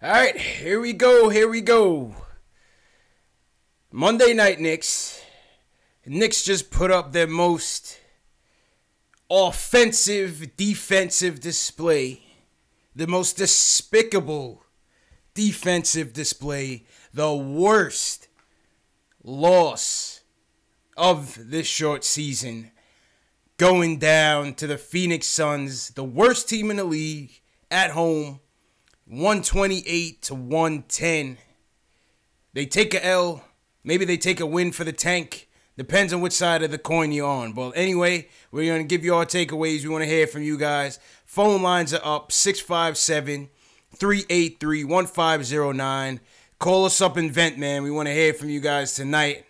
All right, here we go. Here we go. Monday night Knicks. Knicks just put up their most offensive, defensive display. The most despicable defensive display. The worst loss of this short season. Going down to the Phoenix Suns, the worst team in the league, at home, 128-110. They take a L. Maybe they take a win for the tank. Depends on which side of the coin you're on. But anyway, we're going to give you our takeaways. We want to hear from you guys. Phone lines are up, 657-383-1509. Call us up and vent, man. We want to hear from you guys tonight.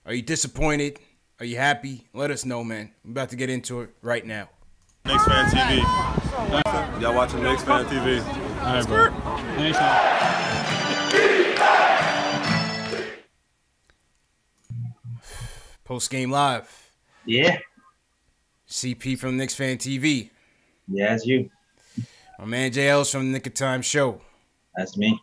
Are you disappointed? Are you happy? Let us know, man. I'm about to get into it right now. Knicks Fan TV. Y'all watching Knicks Fan TV. All right, bro. Thanks, man. Post game live. Yeah. CP from Knicks Fan TV. Yeah, it's you. My man JL's from the Nick of Time Show. That's me.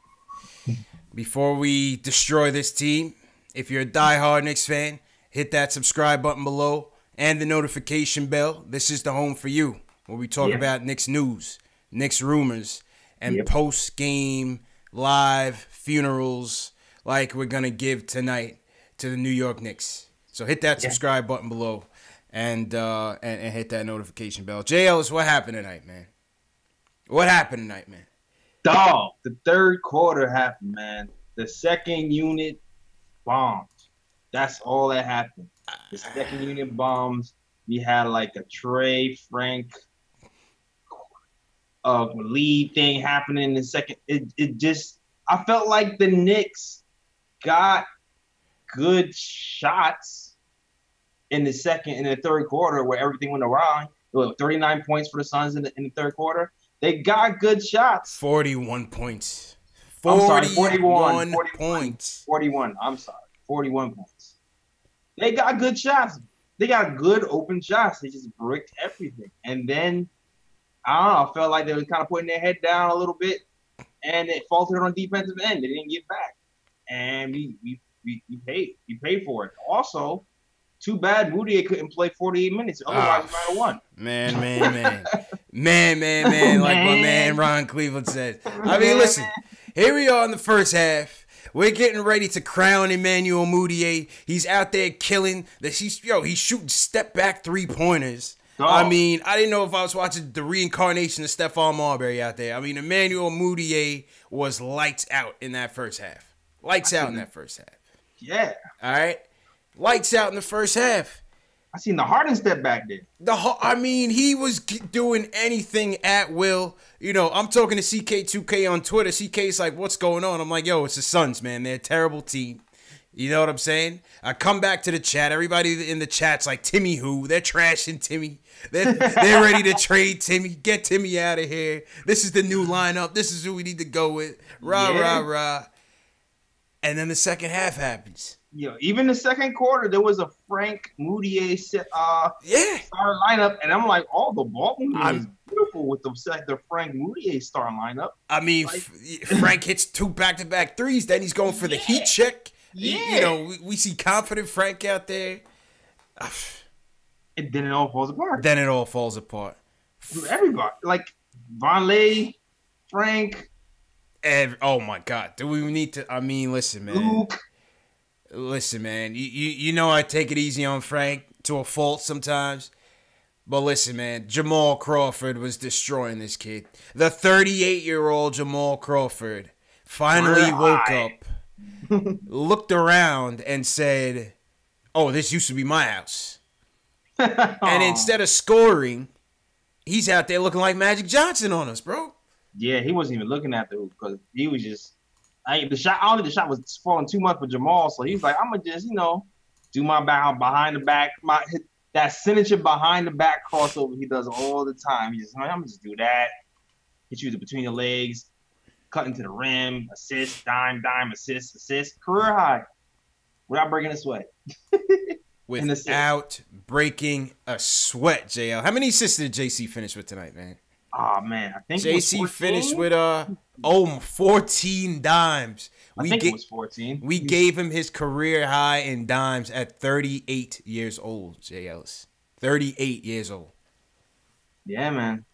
Before we destroy this team, if you're a diehard Knicks fan, hit that subscribe button below and the notification bell. This is the home for you, where we talk about Knicks news, Knicks rumors, and post-game live funerals like we're going to give tonight to the New York Knicks. So hit that subscribe button below and hit that notification bell. JLs, what happened tonight, man? What happened tonight, man? Dog, the third quarter happened, man. The second unit bombed. That's all that happened. The second unit bombs. We had like a Trey Frank lead thing happening in the second. It just, I felt like the Knicks got good shots in the second and the third quarter where everything went awry. There were 39 points for the Suns in the third quarter. They got good shots. 41 points. 41 points. 41. I'm sorry. 41 points. They got good shots. They got good open shots. They just bricked everything. And then, I don't know, I felt like they were kind of putting their head down a little bit, and it faltered on defensive end. They didn't get back. And we paid. We paid for it. Also, too bad Moutier couldn't play 48 minutes. Otherwise, we might have won. Man. Like my man Ron Cleveland said. I mean, listen, here we are in the first half. We're getting ready to crown Emmanuel Moutier. He's out there killing. He's shooting step-back three-pointers. Oh. I mean, I didn't know if I was watching the reincarnation of Stephon Marbury out there. I mean, Emmanuel Moutier was lights out in that first half. Lights out in that first half. Yeah. All right? Lights out in the first half. I seen the Harden step back there. I mean, he was doing anything at will. You know, I'm talking to CK2K on Twitter. CK's like, what's going on? I'm like, yo, it's the Suns, man. They're a terrible team. You know what I'm saying? I come back to the chat. Everybody in the chat's like, Timmy who? They're trashing Timmy. They're ready to trade Timmy. Get Timmy out of here. This is the new lineup. This is who we need to go with. Rah. And then the second half happens. Even the second quarter, there was a Frank Moutier starting lineup, and I'm like, the ball movement is beautiful with the Frank Moutier starting lineup. I mean, Frank hits 2 back-to-back threes, then he's going for the heat check. Yeah. We see confident Frank out there. And then it all falls apart. Everybody, like Vonleh, Frank. Oh my God, do we need to? I mean, listen, man. Luke. Listen, man, you know I take it easy on Frank to a fault sometimes. But listen, man, Jamal Crawford was destroying this kid. The 38-year-old Jamal Crawford finally woke up, looked around, and said, oh, this used to be my house. And instead of scoring, he's out there looking like Magic Johnson on us, bro. Yeah, he wasn't even looking at the hoop because he was just... I don't think the shot was falling too much for Jamal, so he was like, I'm going to just, do my behind the back, that signature behind the back crossover he does all the time. I'm going to just do that. Hit you between the legs, cut into the rim, assist, dime, assist, career high, without breaking a sweat. Without breaking a sweat, JL. How many assists did JC finish with tonight, man? Oh, man. I think JC finished with Oh, 14 dimes. I think it was 14. We gave him his career high in dimes at 38 years old, Jay Ellis. 38 years old. Yeah, man.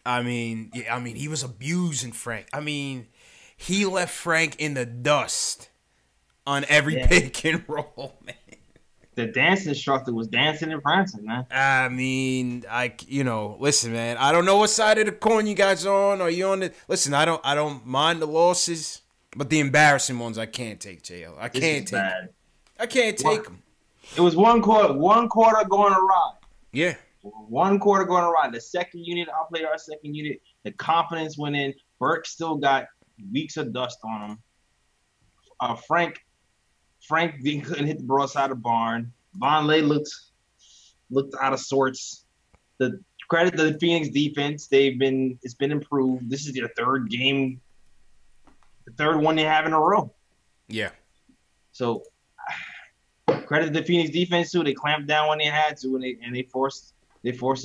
I mean, he was abusing Frank. I mean, he left Frank in the dust on every pick and roll, man. The dance instructor was dancing and prancing, man. I mean, listen, man. I don't know what side of the coin you guys on. Are you on the? Listen, I don't mind the losses, but the embarrassing ones I can't take, JL. I can't take them. I can't take them. It was one quarter going awry. Yeah. One quarter going awry. The second unit, I played our second unit. The confidence went in. Burke still got weeks of dust on him. Frank couldn't hit the broadside of the barn. Vonleh looked out of sorts. The credit to the Phoenix defense, it's been improved. This is their third game, the third one they have in a row. Yeah. So credit to the Phoenix defense too. They clamped down when they had to, and they forced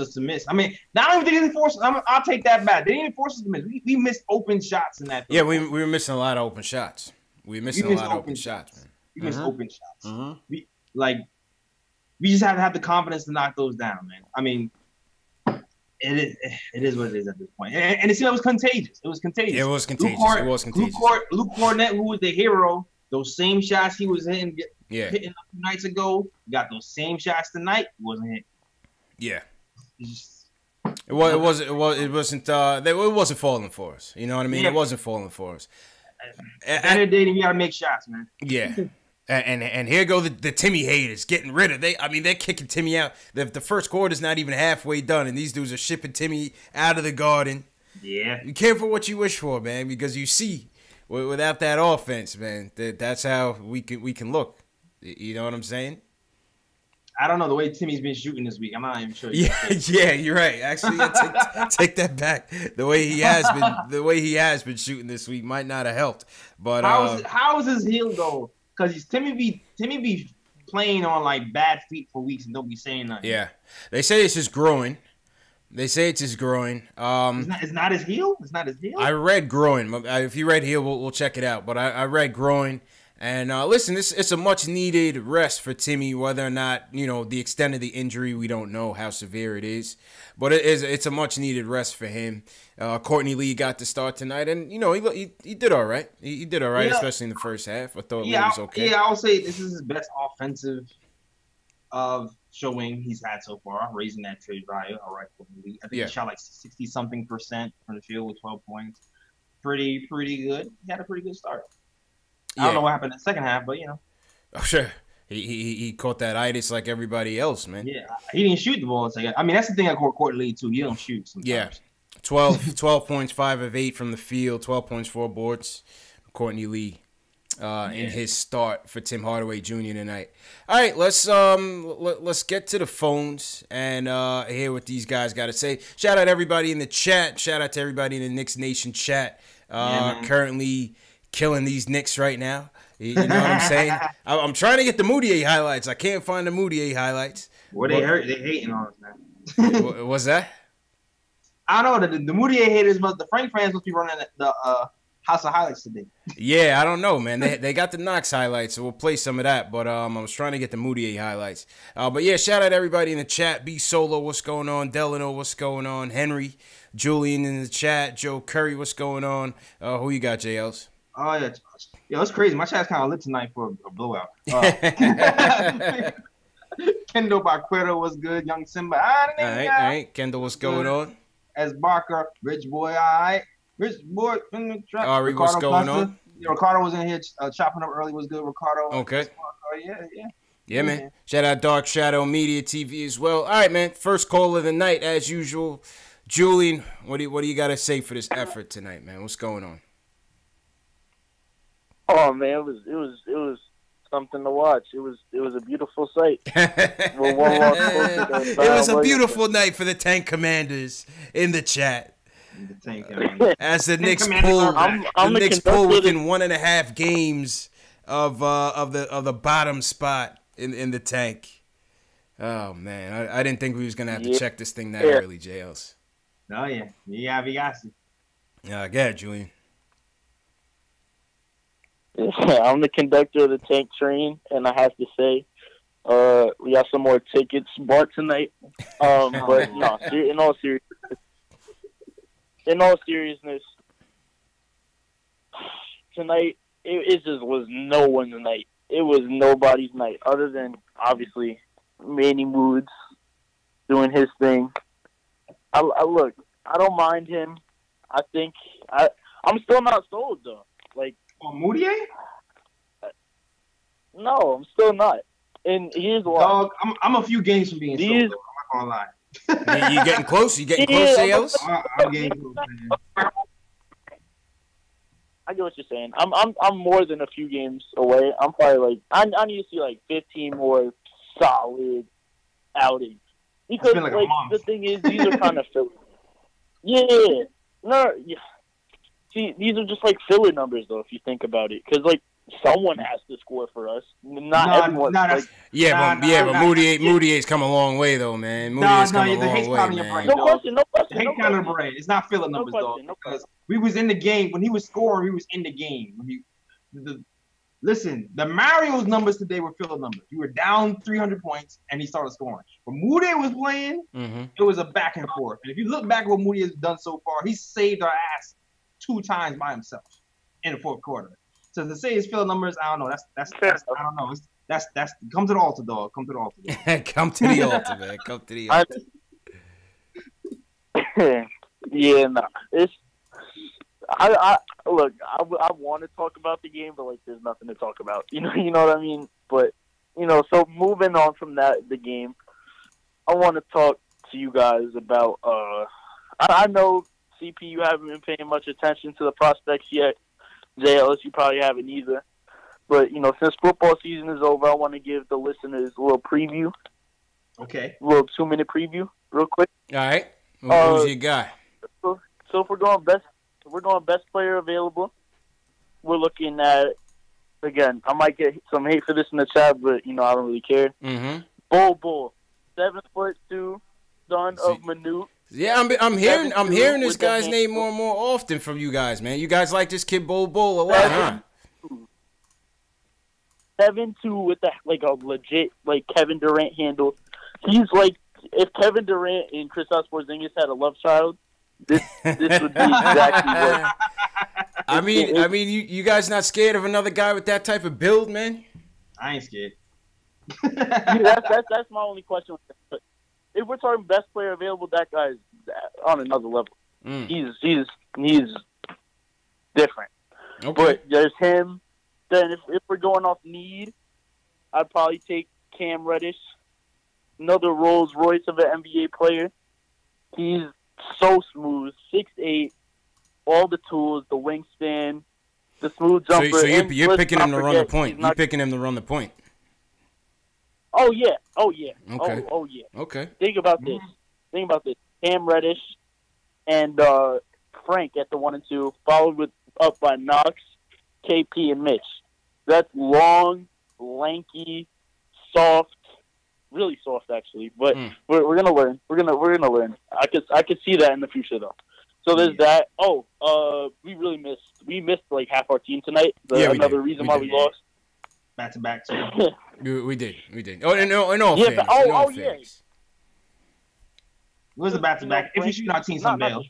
us to miss. I mean, not only did they force, I'll take that back. They didn't even force us to miss. We missed open shots in that. Yeah, we were missing a lot of open shots. We missed a lot of open shots, man. We missed open shots. We just have to have the confidence to knock those down, man. I mean, it is what it is at this point. And it was contagious. It was contagious. It was contagious. Luke Cornett, who was the hero, those same shots he was hitting a few nights ago, got those same shots tonight. He wasn't hitting. Yeah. It wasn't falling for us. You know what I mean? Yeah. It wasn't falling for us. At the end of the day, we gotta make shots, man. Yeah. And here go the Timmy haters getting rid of. They're kicking Timmy out. The first quarter's not even halfway done, and these dudes are shipping Timmy out of the Garden. Yeah. Be careful what you wish for, man, because you see, without that offense, man, that's how we can look. You know what I'm saying? I don't know the way Timmy's been shooting this week. I'm not even sure. Yeah, you're right. Actually, take that back. The way he has been shooting this week might not have helped. But how is his heel though? Because Timmy be playing on like bad feet for weeks and don't be saying nothing. Yeah, they say it's his groin. It's not his heel. It's not his heel. I read groin. If you read heel, we'll check it out. But I read groin. And listen, it's a much needed rest for Timmy. Whether or not the extent of the injury, we don't know how severe it is, but it's a much needed rest for him. Courtney Lee got to start tonight, and he did all right. He did all right, especially in the first half. I thought Lee was okay. Yeah, I'll say this is his best offensive showing he's had so far, raising that trade value. All right, Courtney Lee. I think he shot like 60-something% from the field with 12 points. Pretty good. He had a pretty good start. I don't know what happened in the second half, but Oh, sure. He caught that itis like everybody else, man. Yeah, he didn't shoot the ball in the second. I mean, that's the thing I call Courtney Lee too. You don't shoot sometimes. Yeah, 12 points, 5 of 8 from the field, 12 points, 4 boards. Courtney Lee in his start for Tim Hardaway Jr. tonight. All right, let's get to the phones and hear what these guys got to say. Shout out to everybody in the chat. Shout out to everybody in the Knicks Nation chat. Currently killing these Knicks right now. You know what I'm saying? I'm trying to get the Moutier highlights. I can't find the Moutier highlights. They hating on us, man. What's that? I don't know. The Moutier haters, but the Frank fans must be running the House of Highlights today. Yeah, I don't know, man. They got the Knox highlights, so we'll play some of that. But I was trying to get the Moutier highlights. But yeah, shout out to everybody in the chat. B Solo, what's going on? Delano, what's going on? Henry, Julian in the chat. Joe Curry, what's going on? Who you got, JLs? Oh, yeah. Yo, it's crazy. My chat's kind of lit tonight for a blowout. Kendall Baquero was good. Young Simba. All right. Kendall, what's going on? As Barker. Rich Boy, all right. Rich Boy. Ari, what's going on? Ricardo was in here chopping up early. Was good. Ricardo. Okay. Yeah, man. Shout out Dark Shadow Media TV as well. All right, man. First call of the night, as usual. Julian, what do you got to say for this effort tonight, man? What's going on? Oh man, it was something to watch. It was a beautiful sight. It was a beautiful night for the Tank Commanders in the chat. As the Knicks pull within 1.5 games of the bottom spot in the tank. Oh man, I didn't think we was gonna have to check this thing that early, JLs. Oh yeah, we got you. Yeah, go ahead, Julian. I'm the conductor of the tank train, and I have to say, we got some more tickets bought tonight. But no, in all seriousness, tonight it just was no one's night. It was nobody's night, other than obviously Manny Moods doing his thing. I look, I don't mind him. I think I'm still not sold though. Like on Moutier? No, I'm still not. And here's why. Dog, I'm a few games from being sold. I'm not gonna lie. You getting close? You getting close, Sales? I'm getting close, man. I get what you're saying. I'm more than a few games away. I'm probably like I need to see like 15 more solid outings because like the thing is these are kind of filler. Yeah, no, yeah. See, these are just like filler numbers though if you think about it, because like someone has to score for us. Not everyone. But Moutier's come a long way though, man. Moutier's come a long way, man. No question. The hate counter brain. It's not filler numbers though, because we was in the game when he was scoring. We was in the game listen, the Mario's numbers today were filler numbers. You were down 300 points and he started scoring. When Moutier was playing, it was a back and forth. And if you look back at what Moutier has done so far, he saved our ass 2 times by himself in the fourth quarter. So to say his filler numbers, I don't know. That's I don't know. That's come to the altar, dog. Come to the altar. Come to the altar, man. Come to the altar. Yeah, no. It's I look. I want to talk about the game, but like, there's nothing to talk about. You know what I mean. But so moving on from the game, I want to talk to you guys about. I know CP, you haven't been paying much attention to the prospects yet. JLS, you probably haven't either. But, since football season is over, I want to give the listeners a little preview. Okay. A little 2-minute preview, real quick. All right. Who's your guy? So if we're going best player available, we're looking at, again, I might get some hate for this in the chat, but, I don't really care. Mm-hmm. Bull, 7'2", son of Manute. Yeah, I'm hearing this guy's name more and more often from you guys, man. You guys like this kid Bull a lot, huh? 7'2" with a legit Kevin Durant handle. He's like, if Kevin Durant and Kristaps Porzingis had a love child, this would be exactly what. I mean, you guys not scared of another guy with that type of build, man? I ain't scared. That's my only question. If we're talking best player available, that guy's on another level. He's different. Okay. But there's him. Then if we're going off need, I'd probably take Cam Reddish, another Rolls Royce of an NBA player. He's so smooth, 6'8", all the tools, the wingspan, the smooth jumper. So you're picking him to run the point. You're picking him to run the point. Oh yeah. Okay. Oh yeah. Okay. Think about this. Cam Reddish and Frank at the 1 and 2, followed up by Knox, KP, and Mitch. That's long, lanky, soft, really soft actually. But we're gonna learn. We're gonna learn. I could see that in the future though. So there's that. Oh, we missed like half our team tonight. Another reason why we lost. Back to back. We did. Oh, in all fairness. Yeah. It was a back to back. If you shoot our team some bail.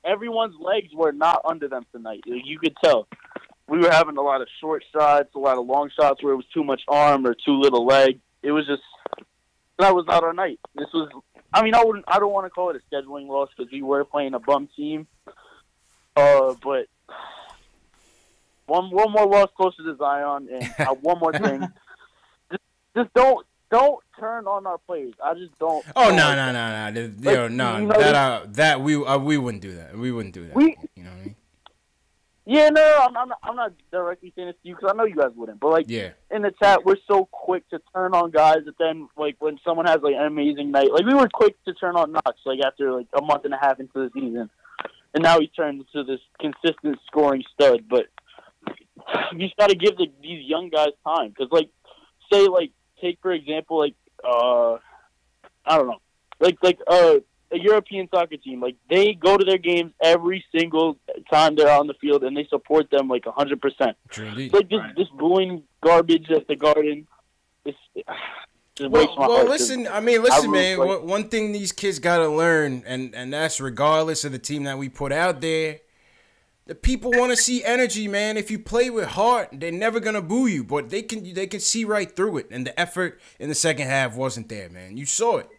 Everyone's legs were not under them tonight. You could tell. We were having a lot of short shots, a lot of long shots where it was too much arm or too little leg. It was just that was not our night. This was. I mean, I don't want to call it a scheduling loss because we were playing a bum team. But one more loss closer to Zion, and one more thing. Just don't turn on our players. I just don't. Oh no! That we wouldn't do that. We wouldn't do that. You know what I mean? Yeah, no, I'm not directly saying this to you because I know you guys wouldn't. But in the chat, we're so quick to turn on guys that then when someone has an amazing night, we were quick to turn on Knox after a month and a half into the season, and now he turned into this consistent scoring stud. But you just got to give these young guys time because take for example I don't know a European soccer team. Like, they go to their games every single time they're on the field, and they support them like 100%. True indeed. Like this booing garbage at the Garden. Well, listen, man. One thing these kids gotta learn, and that's regardless of the team that we put out there. The people want to see energy, man. If you play with heart, they're never gonna boo you, but they can see right through it. And the effort in the second half wasn't there, man. You saw it.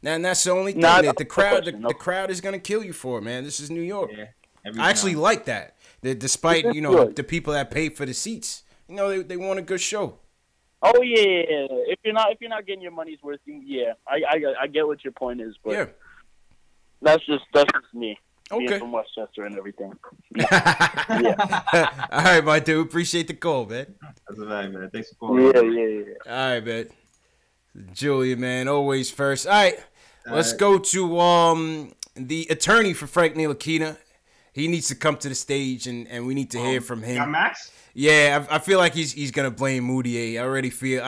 Now, and that's the only thing that the crowd is gonna kill you for, man. This is New York. Yeah, I actually like that. Despite the people that pay for the seats, they want a good show. Oh yeah. If you're not getting your money's worth, yeah, I get what your point is, but yeah, that's just me. Okay. Being from Westchester and everything. Yeah. All right, my dude. Appreciate the call, man. That's all right, man. Thanks for calling. Yeah. All right, man. Julia, man, always first. All right, let's go to the attorney for Frank Ntilikina. He needs to come to the stage, and we need to hear from him. Got Max? Yeah, I feel like he's gonna blame Moutier. I already see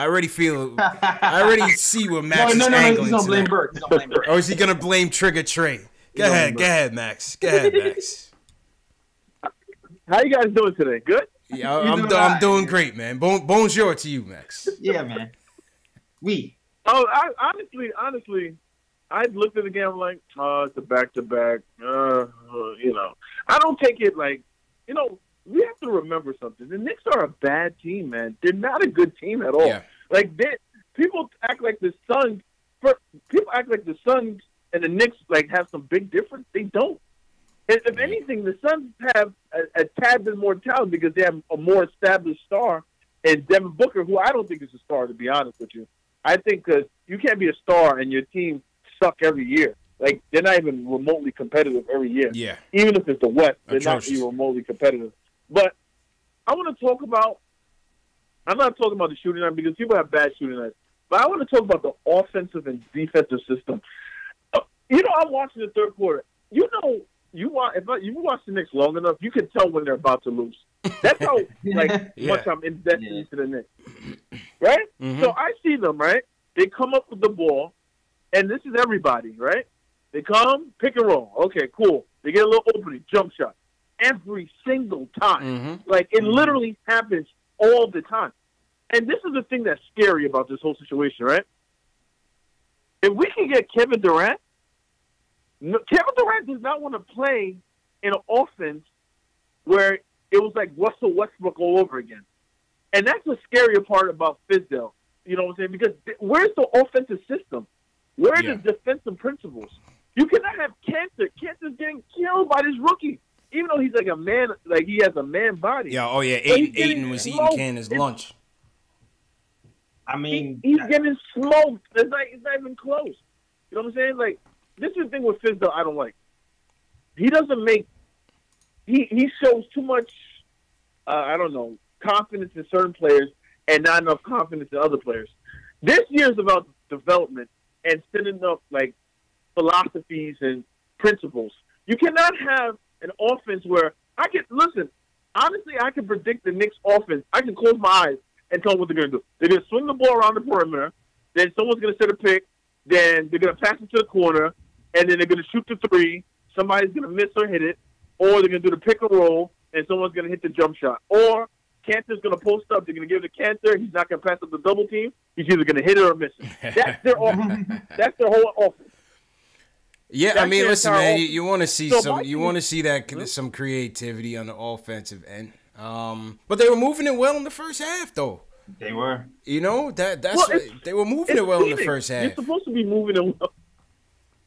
what Max is angling. He's gonna blame Burke. Or is he gonna blame Trigger Trey? Go ahead, Max. Go ahead, Max. How you guys doing today? Good? Yeah, I'm doing great, man. Bonjour to you, Max. Yeah, man. Oh, honestly, I looked at the game like, it's a back-to-back. I don't take it like, we have to remember something. The Knicks are a bad team, man. They're not a good team at all. Yeah. Like, people act like the Suns. People act like the Suns and the Knicks have some big difference. They don't. If anything, the Suns have a tad bit more talent because they have a more established star in Devin Booker, who I don't think is a star, to be honest with you. I think because you can't be a star and your team suck every year. Like, they're not even remotely competitive every year. Yeah. Even if it's the West, they're Atrocious. not even remotely competitive. But I want to talk about – I'm not talking about the shooting night because people have bad shooting nights. But I want to talk about the offensive and defensive system. I'm watching the third quarter. You watch the Knicks long enough, you can tell when they're about to lose. That's how much I'm invested into the Knicks. Right? Mm-hmm. So I see them, right? They come up with the ball, and this is everybody, right? They come, pick and roll. Okay, cool. They get a little opening, jump shot. Every single time. Mm-hmm. It literally happens all the time. And this is the thing that's scary about this whole situation, right? If we can get Kevin Durant does not want to play in an offense where it was like Russell Westbrook all over again. And that's the scarier part about Fizdale. You know what I'm saying? Because where's the offensive system? Where are the defensive principles? You cannot have Cantor. Cantor's getting killed by this rookie. Even though he's like a man, like he has a man body. Yeah, Aiden was eating Cantor's lunch. I mean, he's getting smoked. It's not even close. You know what I'm saying? Like, this is the thing with Fizdale I don't like. He doesn't make – he shows too much, confidence in certain players and not enough confidence in other players. This year is about development and setting up, philosophies and principles. You cannot have an offense where honestly, I can predict the Knicks offense. I can close my eyes and tell them what they're going to do. They're going to swing the ball around the perimeter. Then someone's going to set a pick. Then they're going to pass it to the corner. And then they're going to shoot the three. Somebody's going to miss or hit it. Or they're going to do the pick and roll, and someone's going to hit the jump shot. Or Cantor's going to post up. They're going to give it to Cantor. He's not going to pass up the double team. He's either going to hit it or miss it. That's their offense. That's their whole offense. Yeah, That's listen, man. offense. You want to see some creativity on the offensive end. But they were moving it well in the first half, though. They were. They were moving it well in the first half. You're supposed to be moving it well.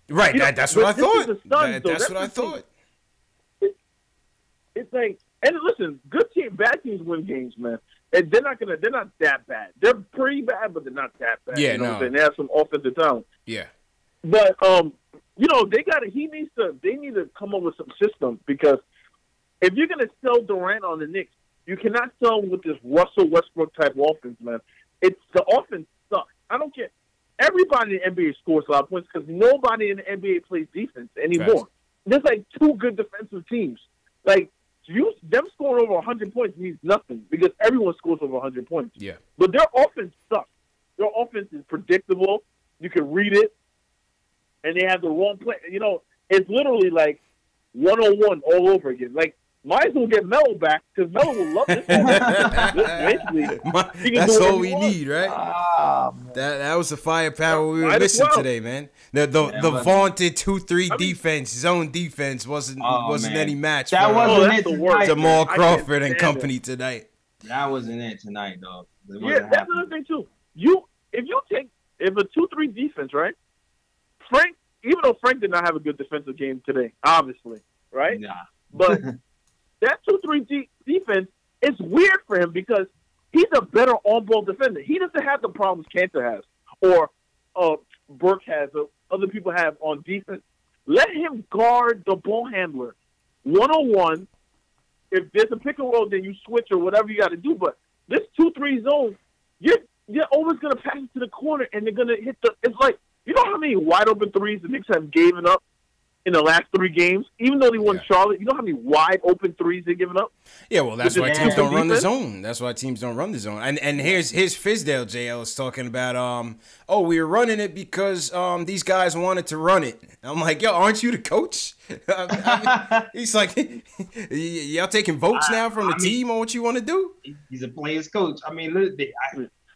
Right, that's what I thought. That's what I thought. It's like, and listen, good team, bad teams win games, man. And they're not that bad. They're pretty bad, but they're not that bad. Yeah, you know no. what I'm saying? They have some offensive talent. Yeah. But they need to come up with some system, because if you're gonna sell Durant on the Knicks, you cannot sell him with this Russell Westbrook type offense, man. The offense sucks. I don't care. Everybody in the NBA scores a lot of points because nobody in the NBA plays defense anymore. There's two good defensive teams. Them scoring over 100 points means nothing because everyone scores over 100 points. Yeah. But their offense sucks. Their offense is predictable. You can read it. and they have the wrong play. You know, it's literally like 101 all over again. Like, might as well get Melo back because Melo will love this. Basically, that's all we need, right? That was the firepower we were missing today, man. The vaunted 2-3 defense, zone defense wasn't any match. That wasn't it. The worst. Jamal Crawford and company tonight. That wasn't it tonight, dog. Yeah, that's another thing too. If a 2-3 defense, right? Frank, even though Frank did not have a good defensive game today, obviously, right? Nah. But that 2-3 defense is weird for him because he's a better on-ball defender. He doesn't have the problems Cantor has or Burke has or other people have on defense. Let him guard the ball handler 1-on-1. If there's a pick and roll, then you switch or whatever you got to do. But this 2-3 zone, you're always going to pass it to the corner, and they're going to hit the – it's like, you know how many wide-open threes the Knicks have given up in the last 3 games? Even though they won Charlotte, you know how many wide-open threes they've given up? Yeah, well, that's why teams don't run the zone. That's why teams don't run the zone. And here's Fizdale, JL, is talking about, we were running it because these guys wanted to run it. I'm like, yo, aren't you the coach? He's like, y'all taking votes now from the team on what you want to do? He's a player's coach. I mean,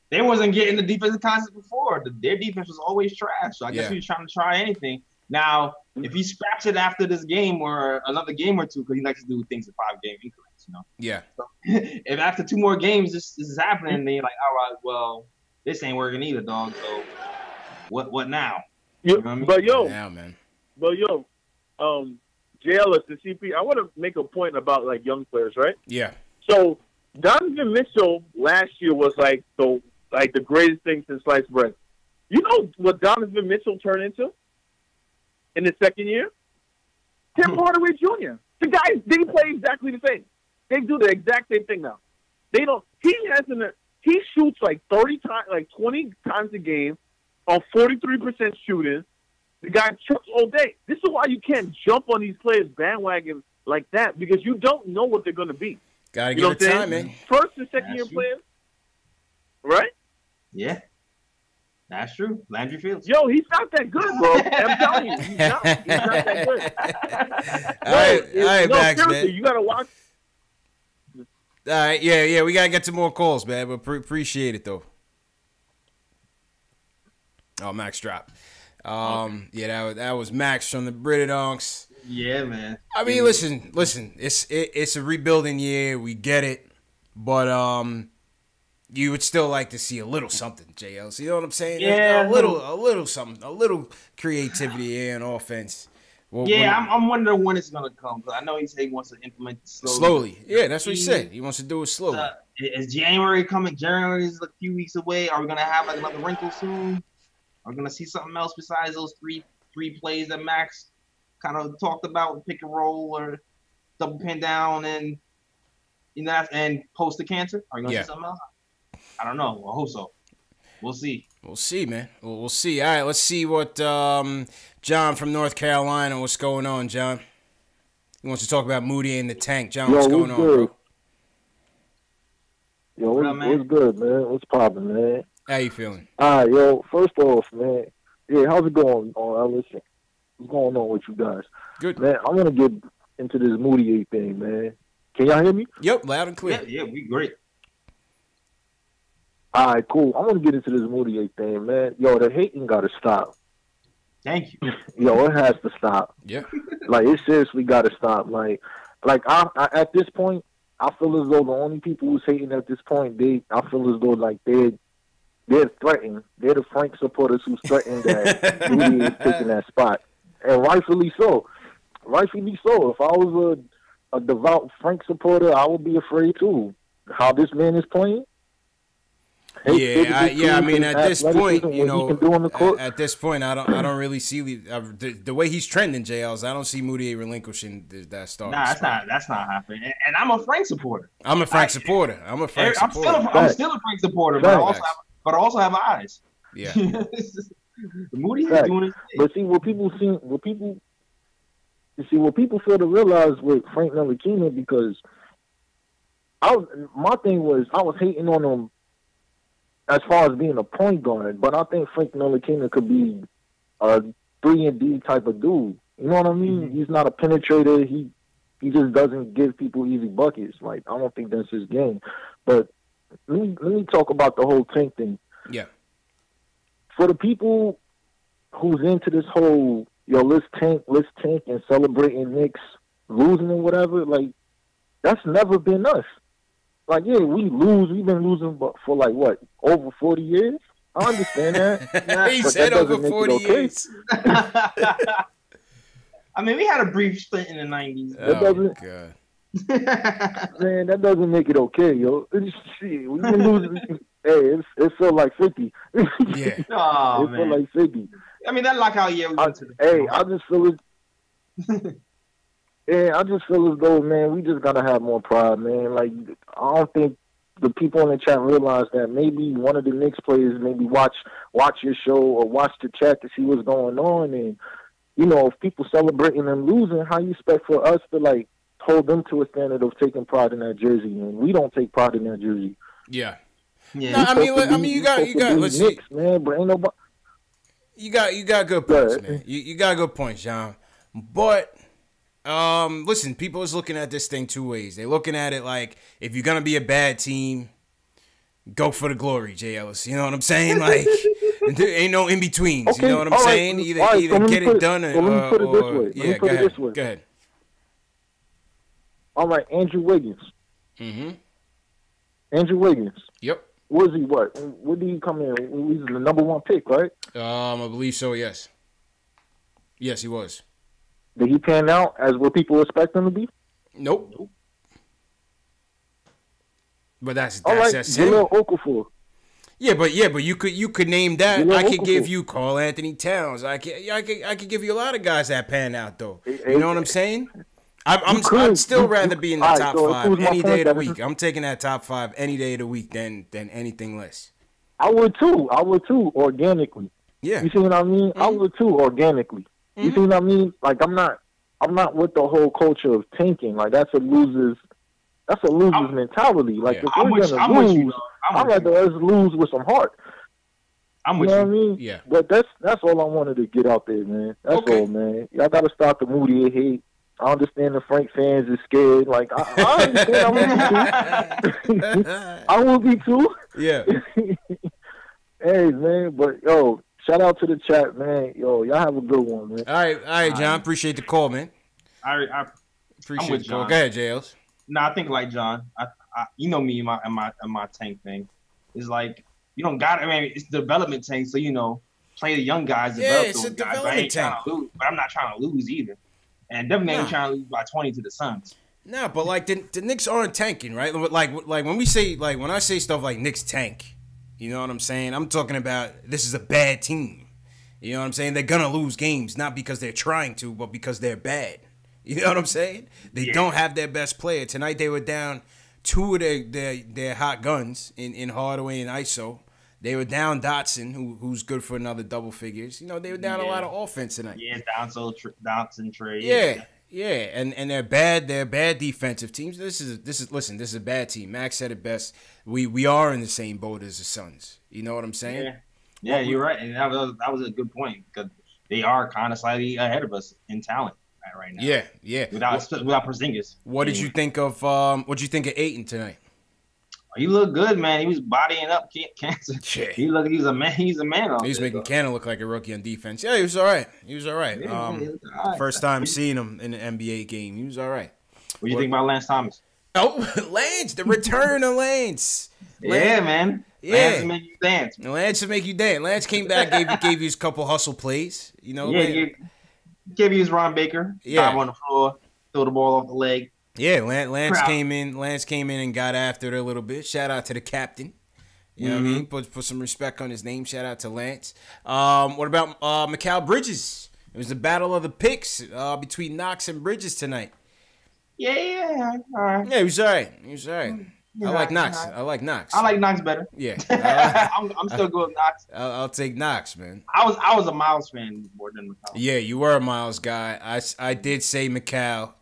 they wasn't getting the defensive concept before. Their defense was always trash. So I guess he was trying to try anything. Now, if he scraps it after this game or another game or two, because he likes to do things in 5-game increments, you know? Yeah. So, if after 2 more games this is happening, then you're like, all right, well, this ain't working either, dog. So what now? You know what I mean? But yo, JL at the CP, I want to make a point about like young players, right? Yeah. So Donovan Mitchell last year was like the greatest thing since sliced bread. You know what Donovan Mitchell turned into in his second year? Tim Hardaway Jr. The guys, they play exactly the same. They do the exact same thing now. They don't. He shoots like 30 times, like 20 times a game on 43% shooting. The guy chucks all day. This is why you can't jump on these players' bandwagon like that because you don't know what they're going to be. Gotta give it time, man. First and second year players, right? Yeah. That's true. Landry Fields. Yo, he's not that good, bro. I'm telling you. He's not that good. All right, Max, man. You got to watch. All right, yeah. We got to get to more calls, man. But appreciate it, though. Oh, Max dropped. Yeah, that was Max from the Britadonks. Yeah, man. I mean, listen. It's a rebuilding year. We get it, but you would still like to see a little something, JL. You know what I'm saying? Yeah, a little something, a little creativity here in offense. I'm wondering when it's gonna come. Cause I know he said he wants to implement it slowly. Yeah, that's what he said. He wants to do it slowly. Is January coming? January is a few weeks away. Are we gonna have like another wrinkle soon? Are we gonna see something else besides those three plays that Max kind of talked about, pick and roll or double pin down and and post the cancer? Are you gonna see something else? I don't know. I hope so. We'll see. We'll see, man. We'll see. All right, let's see what John from North Carolina, what's going on, John? He wants to talk about Moody and the tank. John, what's going on, bro? Yo, what's good, man? What's poppin', man? How you feeling? All right, yo, first off, man. Yeah, how's it going? Listen, what's going on with you guys? Good. Man, I want to get into this Moody thing, man. Can y'all hear me? Yep, loud and clear. Yeah, we great. All right, cool. I want to get into this Moody thing, man. Yo, the hating got to stop. Thank you. Yo, it has to stop. Yeah. Like, it seriously got to stop. Like I at this point, I feel as though the only people who's hating at this point, I feel as though like they're threatened. They're the Frank supporters who's threatened that Moody is taking that spot, and rightfully so. Rightfully so. If I was a devout Frank supporter, I would be afraid too. How this man is playing. I mean, at this point, you know, at this point, I don't really see the way he's trending, JLs. I don't see Moody relinquishing that start. Nah, that's not happening. And I'm a Frank supporter. I'm a Frank supporter. I'm still a Frank supporter, but I also have eyes. Yeah. Moody is doing his thing. But see, what people fail to realize with Frank Ntilikina, because my thing was I was hating on him as far as being a point guard, but I think Frank Ntilikina could be a 3-and-D type of dude. You know what I mean? He's not a penetrator. He just doesn't give people easy buckets. Like, I don't think that's his game. But let me talk about the whole tank thing. Yeah. For the people who's into this whole, yo, let's tank and celebrating Knicks losing and whatever, like, that's never been us. Like, yeah, we lose. We've been losing for, like, what, over 40 years? I understand that. He said over 40 years. I mean, we had a brief stint in the 90s. Oh, God. Man, that doesn't make it okay, yo. Shit, we've been losing. Hey, it felt like 50. Yeah. Oh, it felt like 50. I mean, that lockout year we went to the I just feel it. Yeah, I just feel as though, man, we just gotta have more pride, man. Like, I don't think the people in the chat realize that maybe one of the Knicks players maybe watch your show or watch the chat to see what's going on, and you know, if people celebrating them losing, how you expect for us to like hold them to a standard of taking pride in that jersey, and we don't take pride in that jersey. Yeah. Yeah. No, I mean, you got. Let's see. Knicks, man, but ain't nobody. You got good points, man. You got good points, John. But listen, people is looking at this thing two ways. They're looking at it like, if you're gonna be a bad team, go for the glory, Jay Ellis. You know what I'm saying? Like, there ain't no in betweens. Okay, you know what I'm saying? Either get it done or put it this way. Yeah, go ahead. Go ahead. All right, Andrew Wiggins. Mm-hmm. Andrew Wiggins. Yep. Was he what? Where did he come in? He was the number 1 pick, right? I believe so. Yes. Yes, he was. Did he pan out as what people expect him to be? Nope. But that's all right. That's Jahlil Okafor. Yeah, but you could name that. Jahlil I could Okafor. give you Karl Anthony Towns. I could give you a lot of guys that pan out though. You know what I'm saying? I'd still rather be in the top 5 any day of the week. I'm taking that top 5 any day of the week than anything less. I would too, organically. Yeah. You see what I mean? I would too, organically. You see what I mean? Like, I'm not with the whole culture of tanking. Like, that's a loser's mentality. Like, if we're gonna lose, I'd rather us lose with some heart. I'm with you. You Know what I mean? Yeah. But that's all I wanted to get out there, man. That's all, man. Y'all gotta stop the moody hate. I understand the Frank fans is scared. Like, I understand. I would be too. Yeah. Hey, man. But, yo, shout out to the chat, man. Yo, y'all have a good one, man. All right, John. Appreciate the call, man. I appreciate the call. Go ahead, JLs. No, I think like John. I you know me in my tank thing. It's like, you don't got. I mean, it's development tank, so you know, play the young guys. Yeah, it's a development tank. But I'm not trying to lose either. And definitely ain't trying to lose by 20 to the Suns. No, but like the Knicks aren't tanking, right? Like when we say, like, when I say stuff like Knicks tank, you know what I'm saying? I'm talking about this is a bad team. You know what I'm saying? They're gonna lose games not because they're trying to, but because they're bad. You know what I'm saying? They don't have their best player. Tonight they were down 2 of their hot guns in Hardaway and ISO. They were down Dotson, who's good for another double figures. You know, they were down a lot of offense tonight. Yeah, Dotson trade. Yeah, and they're bad. They're bad defensive teams. This is a bad team. Max said it best. We are in the same boat as the Suns. You know what I'm saying? Yeah, you're right. And that was a good point, because they are kind of slightly ahead of us in talent right now. Yeah. Without Porzingis. What did you think of Ayton tonight? He looked good, man. He was bodying up cancer. Yeah. He was a man. He's a man. He's making Cannon look like a rookie on defense. Yeah, he was all right. First time seeing him in an NBA game. He was all right. What do you think about Lance Thomas? Oh, Lance, the return of Lance. Yeah, man. Yeah. Lance will make you dance. Lance will make you dance. Lance came back, gave you his couple hustle plays. You know, give you his Ron Baker. Yeah. Dive on the floor, throw the ball off the leg. Yeah, Lance came in. Lance came in and got after it a little bit. Shout out to the captain. You know what I mean? Put some respect on his name. Shout out to Lance. What about Mikal Bridges? It was the battle of the picks between Knox and Bridges tonight. Yeah. All right. Yeah, he was all right. I like Knox. I like Knox. I like Knox better. Yeah. I'm still good with Knox. I'll take Knox, man. I was a Miles fan more than Mikal. Yeah, you were a Miles guy. I did say Mikal.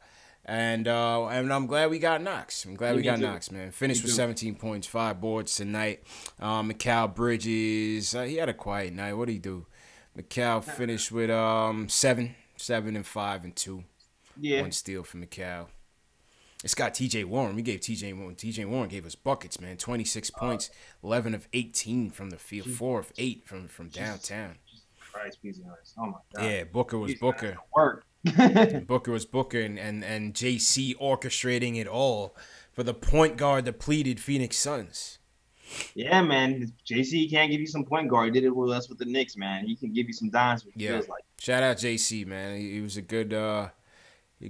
And I'm glad we got Knox. Knox, man. Finished with 17 points, 5 boards tonight. Mikal Bridges, he had a quiet night. What did he do? Macau finished with 7-5-2. Yeah. 1 steal for Macau. It's got T.J. Warren. We gave T.J. Warren. T.J. Warren gave us buckets, man. 26 points, 11 of 18 from the field, 4 of 8 from downtown. Jesus Christ, PJ Harris. Oh my God. Yeah, Booker was Booker. Work. Booker was Booker, and JC orchestrating it all for the point guard depleted Phoenix Suns. Yeah, man. JC can't give you some point guard. He did it with us with the Knicks, man. He can give you some dimes. Feels like. Shout out JC, man. He was a good,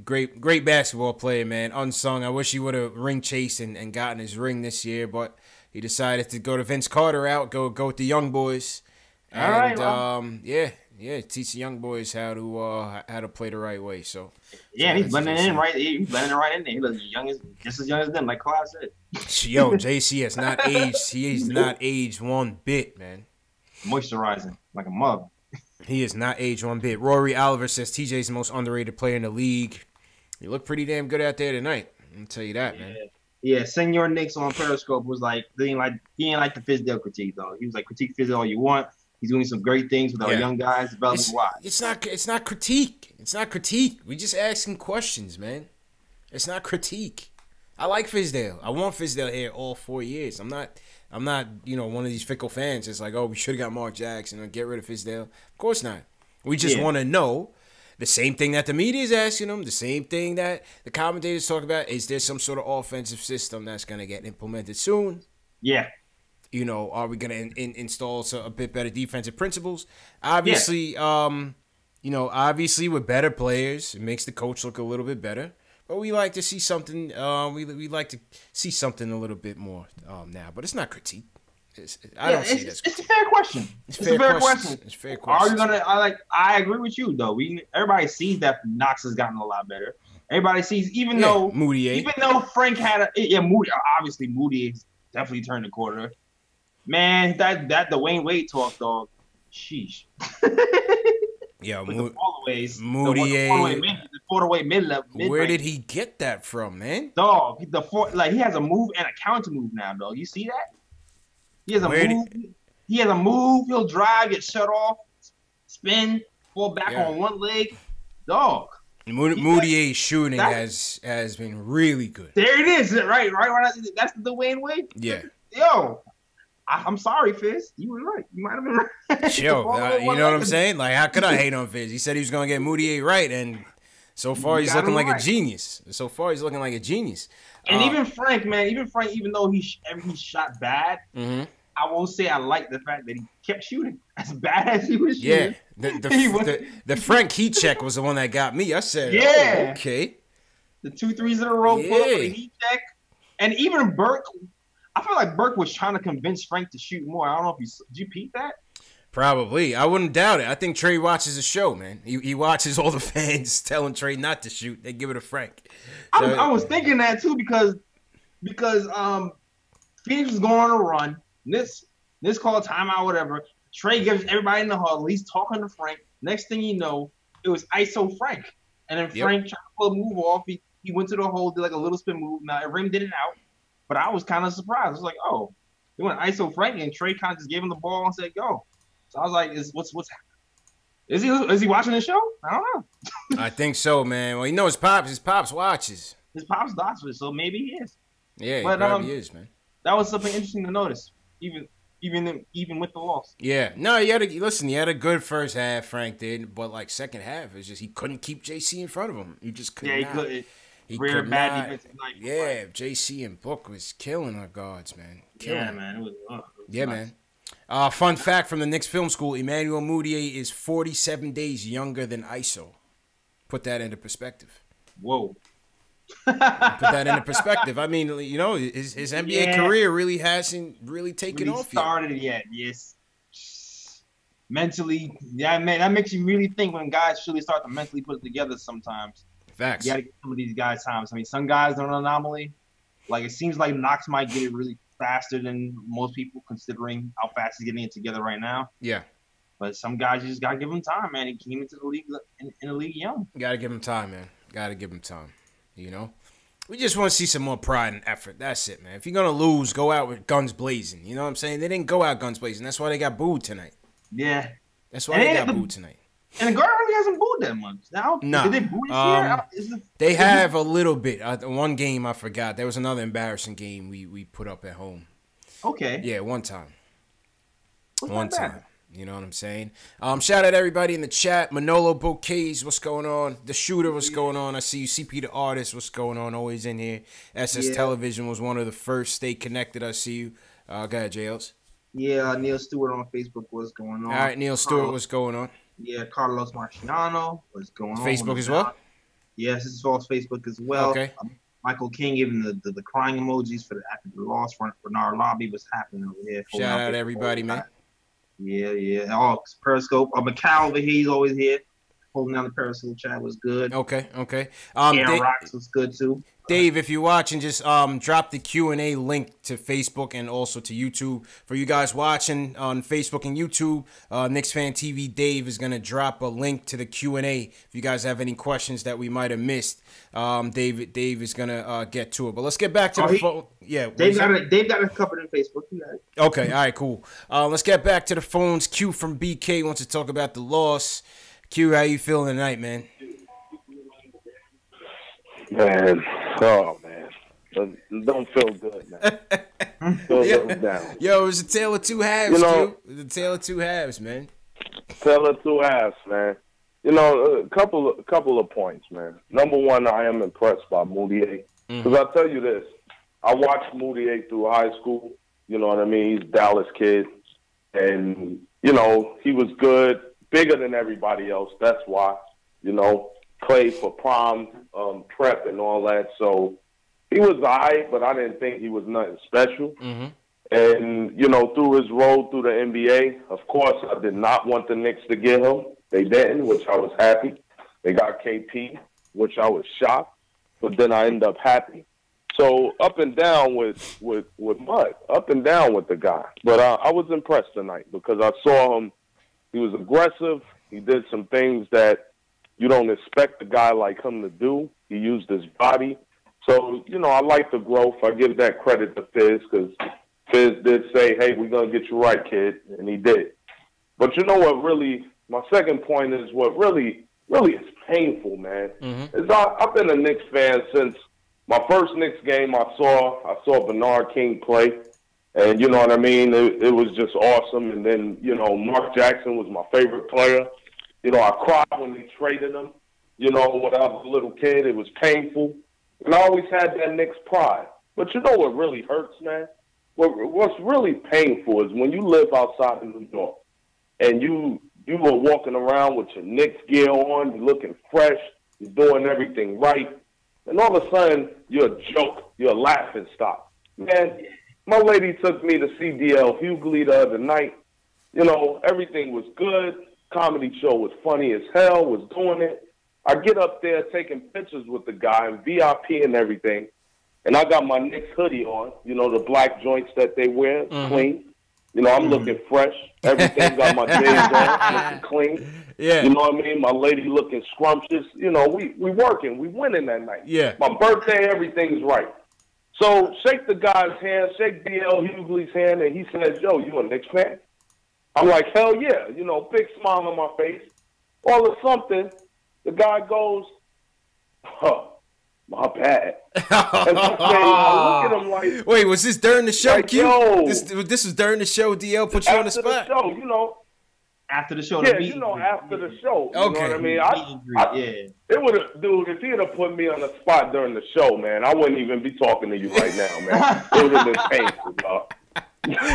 great basketball player, man. Unsung. I wish he would have ring chased and gotten his ring this year, but he decided to go to Vince Carter out, go with the young boys. And, all right. Well. Teach the young boys how to play the right way. So he's blending in right. He's blending right in there. He looks just as young as them, like Clyde said. Yo, JC has not aged. He has not aged one bit, man. Moisturizing like a mug. He has not aged one bit. Rory Oliver says TJ's the most underrated player in the league. He looked pretty damn good out there tonight. I'll tell you that, man. Yeah, Senor Knicks on Periscope was like, he ain't like the Fizdale critique though. He was like, critique Fizdale all you want. He's doing some great things with our young guys, developing wise. It's not critique. It's not critique. We just asking questions, man. It's not critique. I like Fizdale. I want Fizdale here all 4 years. I'm not, one of these fickle fans. It's like, oh, we should have got Mark Jackson or get rid of Fizdale. Of course not. We just want to know the same thing that the media is asking them, the same thing that the commentators talk about. Is there some sort of offensive system that's going to get implemented soon? Yeah. Are we going to install a bit better defensive principles? Obviously, obviously with better players, it makes the coach look a little bit better. But we like to see something. We like to see something a little bit more now. But it's not critique. I don't see this. It's a fair question. It's a fair question. It's a fair question. I agree with you though. Everybody sees that Knox has gotten a lot better. Everybody sees, even though Frank had Moody. Obviously, Moody has definitely turned the corner. Man, that Dwayne Wade talk, dog. Sheesh. Yeah, Moody. The fadeaway mid-level. Where did he get that from, man? Dog, he has a move and a counter move now, dog. You see that? He has a move. He has a move. He'll drive, get shut off, spin, fall back on one leg. Dog. Moudier's shooting has been really good. There it is, right. That's the Dwayne Wade. Yeah. Yo. I'm sorry, Fizz. You were right. You might have been right. Yo, you know what I'm saying? Like, how could I hate on Fizz? He said he was going to get Moutier right, and so far he's looking like a genius. And even Frank, man, even though he shot bad, I won't say I like the fact that he kept shooting as bad as he was shooting. Yeah, the Frank heat check was the one that got me. I said, yeah, oh, okay. The 2 threes in a row, pull up the heat check, and even Burke. I feel like Burke was trying to convince Frank to shoot more. I don't know if did you peep that? Probably. I wouldn't doubt it. I think Trey watches the show, man. He watches all the fans telling Trey not to shoot. They give it to Frank. So, I was thinking that too because Phoenix was going on a run. This called timeout, whatever. Trey gives everybody in the huddle. He's talking to Frank. Next thing you know, it was ISO Frank. And then Frank tried to pull a move off. He went to the hole, did like a little spin move. Now, Rim did it out. But I was kind of surprised. I was like, oh, he went ISO Frank, and Trey kind of just gave him the ball and said, go. So I was like, what's happening? Is he watching the show? I don't know. I think so, man. Well, you know his pops watches. His pops watches, so maybe he is. Yeah, he probably is, man. That was something interesting to notice, even with the loss. Yeah. No, he had a good first half, Frank did, but like second half, it's just he couldn't keep JC in front of him. He just couldn't. Yeah, he couldn't. He could not. Yeah, JC and Book was killing our guards, man. Man. It was nice. Man. Fun fact from the Knicks film school, Emmanuel Mudiay is 47 days younger than ISO. Put that into perspective. Whoa. Put that into perspective. I mean, his NBA career really hasn't taken off yet. Started yet, yes. Mentally, man, that makes you really think when guys really start to mentally put it together sometimes. Facts. You got to give some of these guys time. I mean, some guys are an anomaly. Like, it seems like Knox might get it really faster than most people, considering how fast he's getting it together right now. Yeah. But some guys, you just got to give him time, man. He came into the league in the league young. Got to give him time, man. Got to give him time. We just want to see some more pride and effort. That's it, man. If you're going to lose, go out with guns blazing. You know what I'm saying? They didn't go out guns blazing. That's why they got booed tonight. Yeah. That's why they got booed tonight. And the guard really hasn't booed that much. Now, Nah. did they boo this year? They have a little bit. One game I forgot. There was another embarrassing game we put up at home. Okay. Yeah, one time. One time. You know what I'm saying? Shout out everybody in the chat. Manolo Bouquets, what's going on? The Shooter, what's going on? I see you. CP the Artist, what's going on? Always in here. SS Television was one of the first. Stay connected. I see you. Go ahead, JLs. Yeah, Neil Stewart on Facebook, what's going on? All right, Neil Stewart, what's going on? Yeah, Carlos Marciano, what's going on? Facebook as well? Yes, this is all Facebook as well. Okay. Michael King giving the crying emojis for after the loss for Bernard Lobby. What's happening over here? Shout out everybody, man. Yeah. Oh, Periscope. Macau over here, he's always here. Holding down the Periscope chat was good. Okay. Aaron Rocks was good too. Dave, if you're watching, just drop the Q&A link to Facebook and also to YouTube. For you guys watching on Facebook and YouTube, Knicks Fan TV Dave is going to drop a link to the Q&A. If you guys have any questions that we might have missed, Dave is going to get to it. But let's get back to the phone. Yeah, Dave got it covered in Facebook. Okay, all right, cool. Let's get back to the phones. Q from BK wants to talk about the loss. Q, how you feeling tonight, man? Man, don't feel good, man. Feel down. Yo, it was a tale of two halves, Q. It was a tale of two halves, man. Tale of two halves, man. A couple of points, man. Number one, I am impressed by Moutier. Because I'll tell you this, I watched Moutier through high school. You know what I mean? He's a Dallas kid. And, he was good, bigger than everybody else. That's why, played for prom, prep and all that. So he was all right, but I didn't think he was nothing special. Mm-hmm. And, through his role through the NBA, of course, I did not want the Knicks to get him. They didn't, which I was happy. They got KP, which I was shocked, but then I ended up happy. So up and down with Mud, up and down with the guy. But I was impressed tonight because I saw him. He was aggressive. He did some things that you don't expect a guy like him to do. He used his body. So, I like the growth. I give that credit to Fizz because Fizz did say, hey, we're going to get you right, kid, and he did. But you know what really, my second point is what really is painful, man, is I've been a Knicks fan since my first Knicks game I saw Bernard King play. And you know what I mean? It was just awesome. And then, Mark Jackson was my favorite player. I cried when they traded him. When I was a little kid, it was painful. And I always had that Knicks pride. But you know what really hurts, man? What's really painful is when you live outside of New York and you were walking around with your Knicks gear on, you're looking fresh, you're doing everything right, and all of a sudden you're a joke, you're a laughing stock. Man, my lady took me to see DL Hughley the other night. Everything was good. Comedy show was funny as hell, was doing it. I get up there taking pictures with the guy and VIP and everything. And I got my Knicks hoodie on, the black joints that they wear, clean. I'm looking fresh. Everything got my J's on, looking clean. Yeah. You know what I mean? My lady looking scrumptious. We working. We winning that night. Yeah. My birthday, everything's right. So shake the guy's hand, shake DL Hughley's hand, and he says, yo, you a Knicks fan? I'm like, hell yeah. Big smile on my face. All of something, the guy goes, my bad. And I look at him like, wait, was this during the show, like, Q? Yo, this was during the show, DL put you on the spot? After the show, After the show, after the show. You know what I mean? It would have, dude, if he had put me on the spot during the show, man, I wouldn't even be talking to you right now, man. It would have been painful, dog.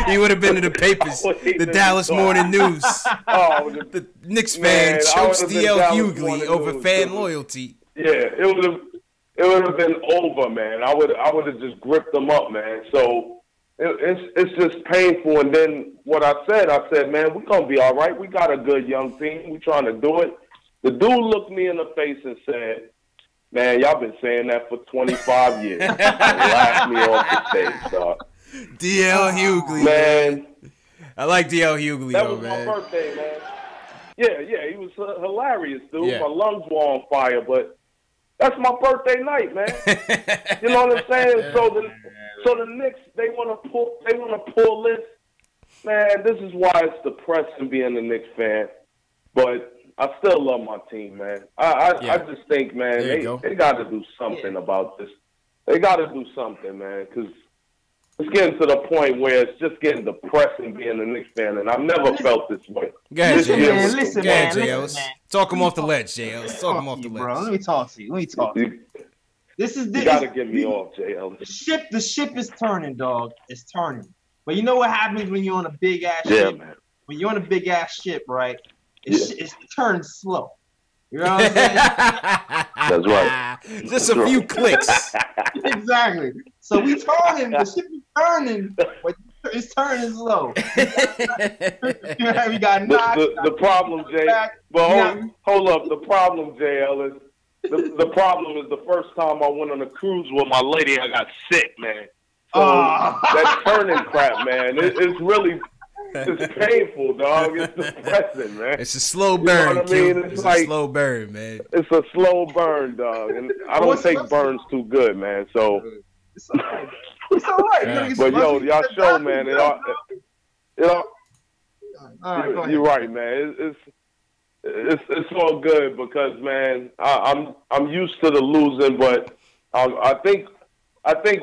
He would have been in the papers, the Dallas Morning News. The Knicks fan chokes DL Hughley over fan loyalty. Yeah, it would have been over, man. I would have just gripped them up, man. So it's just painful. And then what I said, man, we're gonna be all right. We got a good young team. We trying to do it. The dude looked me in the face and said, man, y'all been saying that for 25 years. And laughed me off the stage, dog. DL Hughley, man. I like DL Hughley, that was my birthday, man. Yeah, he was hilarious, dude. Yeah. My lungs were on fire, but that's my birthday night, man. You know what I'm saying? So the Knicks, they want to pull this. Man, this is why it's depressing being a Knicks fan. but I still love my team, man. I just think, man, they got to do something about this. They got to do something, man, because it's getting to the point where it's just getting depressing being a Knicks fan, and I've never felt this way. Go ahead, JL. Listen, Go ahead, man. JL. Talk him off the ledge, JL. Talk him off the ledge. Bro, let me talk to you. You got to get me off, JL. The ship is turning, dog. It's turning. But you know what happens when you're on a big ass ship? Man. When you're on a big ass ship, right? It's turning slow. You know what I'm saying? That's right. Just a few clicks. Exactly. So we told him the ship is turning, but it's turning slow. We got knocked. The problem, Jay. But hold up. The problem, JL, is the problem is the first time I went on a cruise with my lady, I got sick, man. So that turning crap, man, it's really. It's painful, dog. It's depressing, man. It's a slow burn, you know what I mean? It's like, a slow burn, man. It's a slow burn, dog. And I don't take burns too good, man. So it's all right. It's all right. But y'all show, man. You're right, man. It's all good because, man, I'm used to the losing, but I think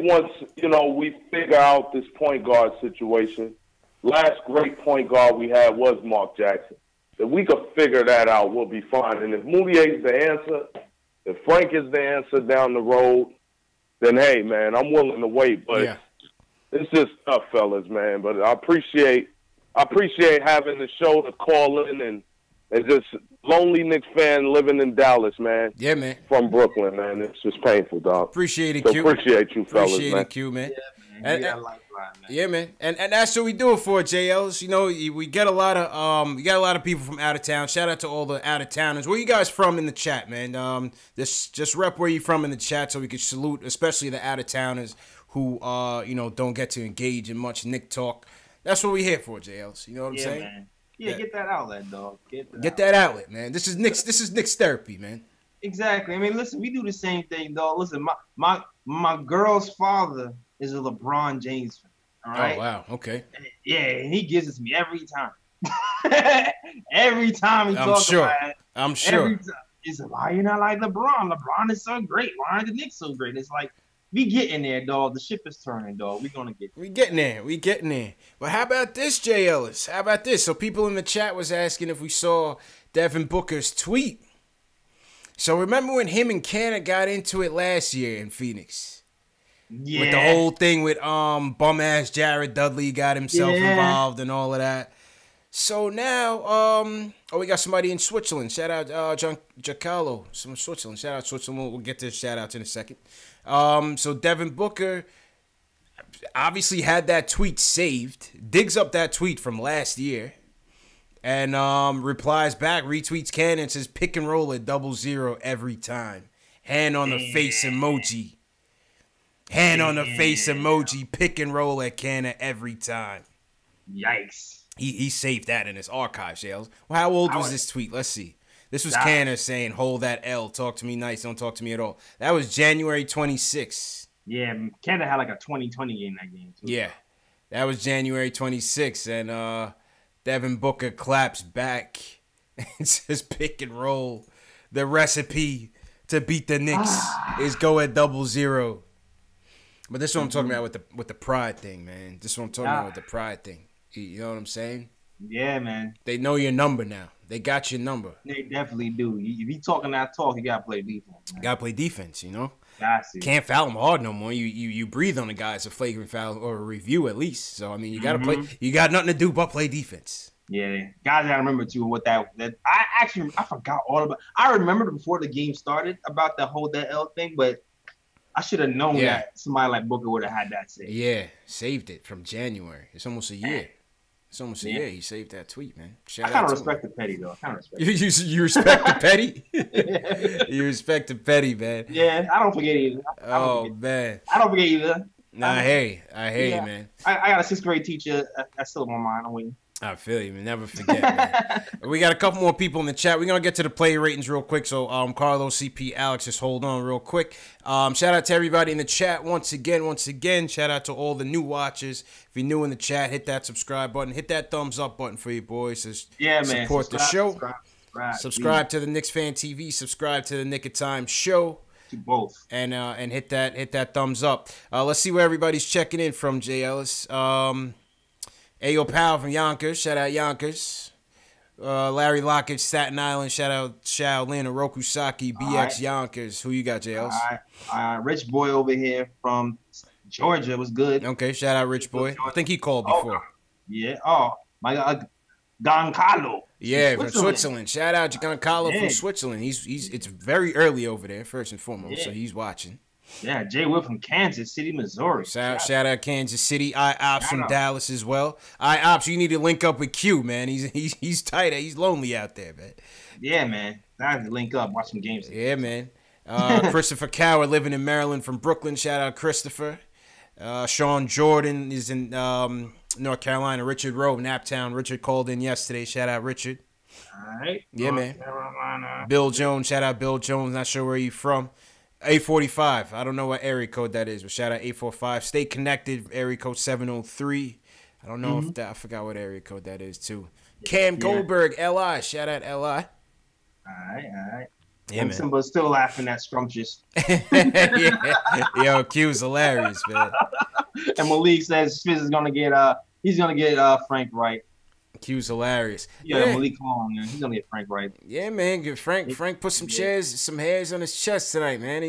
once we figure out this point guard situation. Last great point guard we had was Mark Jackson. If we could figure that out, we'll be fine. And if Moutier's the answer, if Frank is the answer down the road, then hey, man, I'm willing to wait. But it's just tough, fellas, man. But I appreciate having the show to call in and just lonely Knicks fan living in Dallas, man. Yeah, man. From Brooklyn, man. It's just painful, dog. Appreciate it, so Q. Appreciate you, fellas, appreciate man. It, Q, man. Yeah, man. Yeah, man, and that's what we do it for, JLs. You know, we get a lot of people from out of town. Shout out to all the out of towners. Where you guys from in the chat, man? Just rep where you from in the chat so we can salute, especially the out of towners who don't get to engage in much Knick talk. That's what we're here for, JLs. You know what I'm saying? Man. Yeah, get that outlet, dog. Get that outlet, man. This is Knicks therapy, man. Exactly. I mean, listen, we do the same thing, dog. Listen, my girl's father is a LeBron James fan. All right. Oh wow. Okay. Yeah, and he gives it to me every time. Every time he talks about it. I'm sure. He said, "Why you not like LeBron? LeBron is so great. Why aren't the Knicks so great?" It's like we getting there, dog. The ship is turning, dog. We getting there. We getting there. But how about this, Jay Ellis? How about this? So people in the chat was asking if we saw Devin Booker's tweet. So remember when him and Canna got into it last year in Phoenix? Yeah. With the whole thing with bum ass Jared Dudley got himself involved and all of that. So now we got somebody in Switzerland. Shout out John Giacomo from Switzerland. Shout out Switzerland. We'll get to shout outs in a second. So Devin Booker obviously had that tweet saved, digs up that tweet from last year, and replies back, retweets Cannon and says pick and roll at 00 every time. Hand on the face emoji. Hand on the face emoji, pick and roll at Canna every time. Yikes. He saved that in his archive, Shales. Well, how old was this tweet? Let's see. This was Canna saying, hold that L, talk to me nice, don't talk to me at all. That was January 26th. Yeah, Canada had like a 20-20 in that game, too. Yeah, that was January 26th, and Devin Booker claps back and says pick and roll. The recipe to beat the Knicks is go at 00. But this is what I'm talking about with the pride thing, man. This is what I'm talking about with the pride thing. You know what I'm saying? Yeah, man. They know your number now. They got your number. They definitely do. If you talking that talk, you gotta play defense. Man. Gotta play defense, you know? Can't foul them hard no more. You breathe on the guy as a flagrant foul or a review at least. So I mean you gotta play. You got nothing to do but play defense. Yeah, guys gotta remember too what that I forgot all about. I remembered before the game started about the whole that L thing, but I should have known that somebody like Booker would have had that saved. Yeah, saved it from January. It's almost a year. It's almost a year. He saved that tweet, man. I kind of respect the petty, though. I kind of respect you respect the petty? You respect the petty, man. Yeah, I don't forget either. Man. I don't forget either. Nah, I hear you, man. I got a 6th grade teacher that's still in my mind. I'm waiting. I feel you, man. Never forget, man. We got a couple more people in the chat. We're going to get to the player ratings real quick. So, Carlos, CP, Alex, just hold on real quick. Shout out to everybody in the chat once again. Shout out to all the new watchers. If you're new in the chat, hit that subscribe button. Hit that thumbs up button for you boys. Yeah, man. Support the show. Subscribe to the Knicks Fan TV. Subscribe to the Nick of Time show. To both. And hit that thumbs up. Let's see where everybody's checking in from, Jay Ellis. Ayo Powell from Yonkers. Shout out Yonkers. Larry Lockett, Staten Island. Shout out Shaolin, Orokusaki, BX right. Yonkers. Who you got, Jay Ellis? All right. Rich Boy over here from Georgia was good. Okay, shout out Rich Boy. I think he called before. Yeah. Oh, my God. Goncalo. Yeah, from Switzerland. Shout out to Goncalo from Switzerland. It's very early over there, first and foremost, so he's watching. Yeah, Jay Will from Kansas City, Missouri. Shout out Kansas City. Ops from Dallas as well. Ops, you need to link up with Q, man. He's tight. He's lonely out there, man. Yeah, man. I have to link up, watch some games. Yeah, man. Christopher Cower living in Maryland from Brooklyn. Shout out Christopher. Sean Jordan is in North Carolina. Richard Rowe, Naptown. Richard called in yesterday. Shout out Richard. All right. Yeah, man. Bill Jones. Shout out Bill Jones. Not sure where you from. 845. I don't know what area code that is, but shout out 845. Stay connected. Area code 703. I don't know if that. I forgot what area code that is too. Cam Goldberg, LI. Shout out LI. All right. Yeah, man. Simba's still laughing at Scrumptious. Yeah. Yo, Q's hilarious, man. And Malik says Fizz is gonna get Frank Wright. Q's hilarious. Yeah, Malik, come on, man. He's gonna get Frank Wright. Yeah, man. Get Frank put some hairs on his chest tonight, man.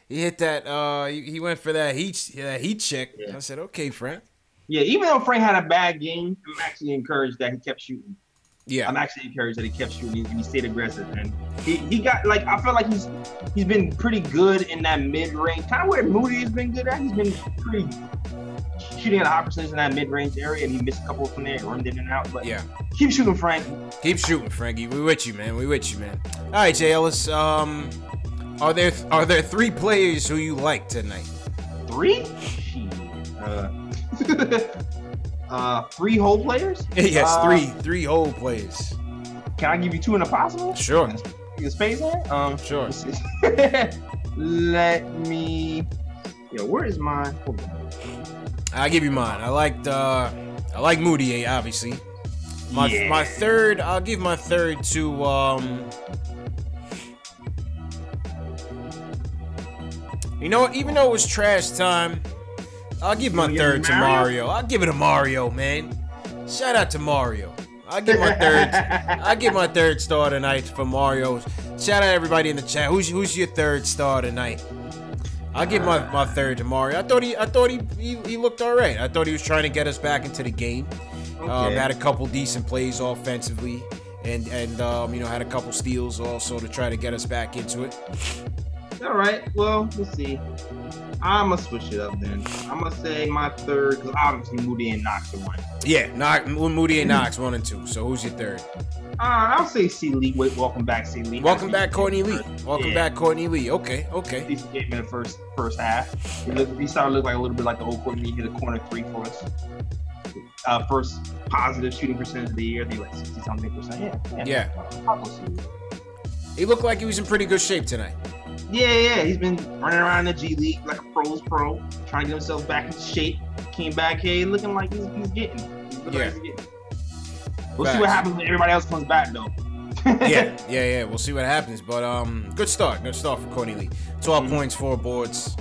He hit that. He went for that heat check. Yeah. I said, okay, Frank. Yeah, even though Frank had a bad game, I'm actually encouraged that he kept shooting. Yeah, I'm actually encouraged that he kept shooting and he stayed aggressive. And he got I feel like he's been pretty good in that mid range, kind of where Moody has been good at. He's been pretty shooting at a high percentage in that mid range area, and he missed a couple from there, run in and out. But yeah, keep shooting, Frank. Keep shooting, Frankie. We with you, man. All right, Jay Ellis. Are there 3 players who you like tonight? 3? 3 whole players? Yes, three whole players. Can I give you 2 in a possible? Sure. Your space on? Sure. Let me. Where is mine? Hold on. I'll give you mine. I like Moody, obviously. My third. I'll give my third to. You know what? Even though it was trash time, I'll give my third to Mario. I'll give it to Mario, man. Shout out to Mario. I'll give my third star tonight for Mario. Shout out everybody in the chat. Who's your third star tonight? I'll give my third to Mario. I thought he looked all right. I thought he was trying to get us back into the game. Okay. Had a couple decent plays offensively, and had a couple steals also to try to get us back into it. All right. Well, we'll see. I'm going to switch it up then. I'm going to say my third, because obviously Moody and Knox are 1. Yeah, Moody and Knox 1 and 2. So who's your third? I'll say C. Lee. Welcome back, C. Lee. Welcome back, Courtney Lee. Welcome back, Courtney Lee. Okay. Decent game in the first half. He started to look like a little bit like the old Courtney Lee. Hit a corner 3 for us. First positive shooting percentage of the year. They like 60-something%. Yeah. He looked like he was in pretty good shape tonight. Yeah. He's been running around the G League like a pro's pro, trying to get himself back into shape. Came back here looking like he's getting. We'll see what happens when everybody else comes back, though. Yeah. We'll see what happens. But good start for Courtney Lee. 12 points, 4 boards,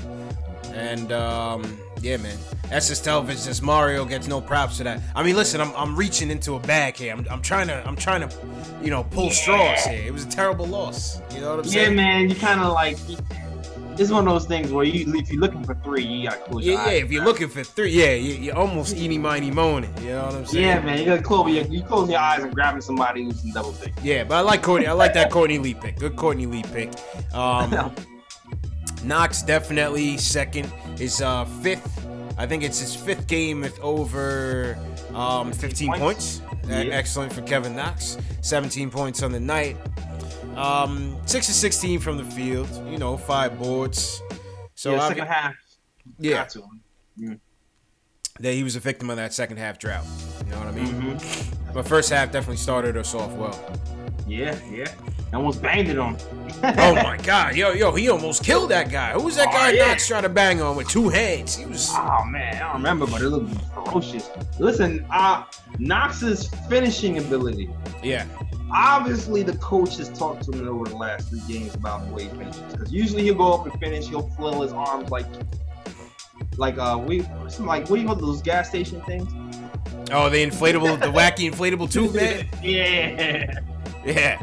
and yeah, man. SS Television says Mario gets no props for that. I mean, listen, I'm reaching into a bag here. I'm trying to, pull straws here. It was a terrible loss. You know what I'm saying? Yeah, man. You kind of like. It's one of those things where if you're looking for 3, you gotta close your eyes. Yeah. If you're looking for 3, you're almost eeny miny moaning. You know what I'm saying? Yeah, man. You gotta close your eyes and grabbing somebody who's in double pick. Yeah, but I like Courtney. I like that Courtney Lee pick. Good Courtney Lee pick. Knox definitely second. His 5th. I think it's his 5th game with over 15 points. Yeah. Excellent for Kevin Knox. 17 points on the night. 6 of 16 from the field. 5 boards. So second half. Yeah. That he was a victim of that second half drought. You know what I mean? Mm-hmm. But first half definitely started us off well. Yeah. Almost banged it on. Oh my God, yo, he almost killed that guy. Who was that guy Knox trying to bang on with 2 hands? He was. Oh man, I don't remember, but it looked ferocious. Listen, Knox's finishing ability. Yeah. Obviously, the coach has talked to him over the last 3 games about the way he finishes. Because usually he'll go up and finish, he'll flail his arms like what do you call those gas station things? Oh, the wacky inflatable tube, man. Yeah. Yeah.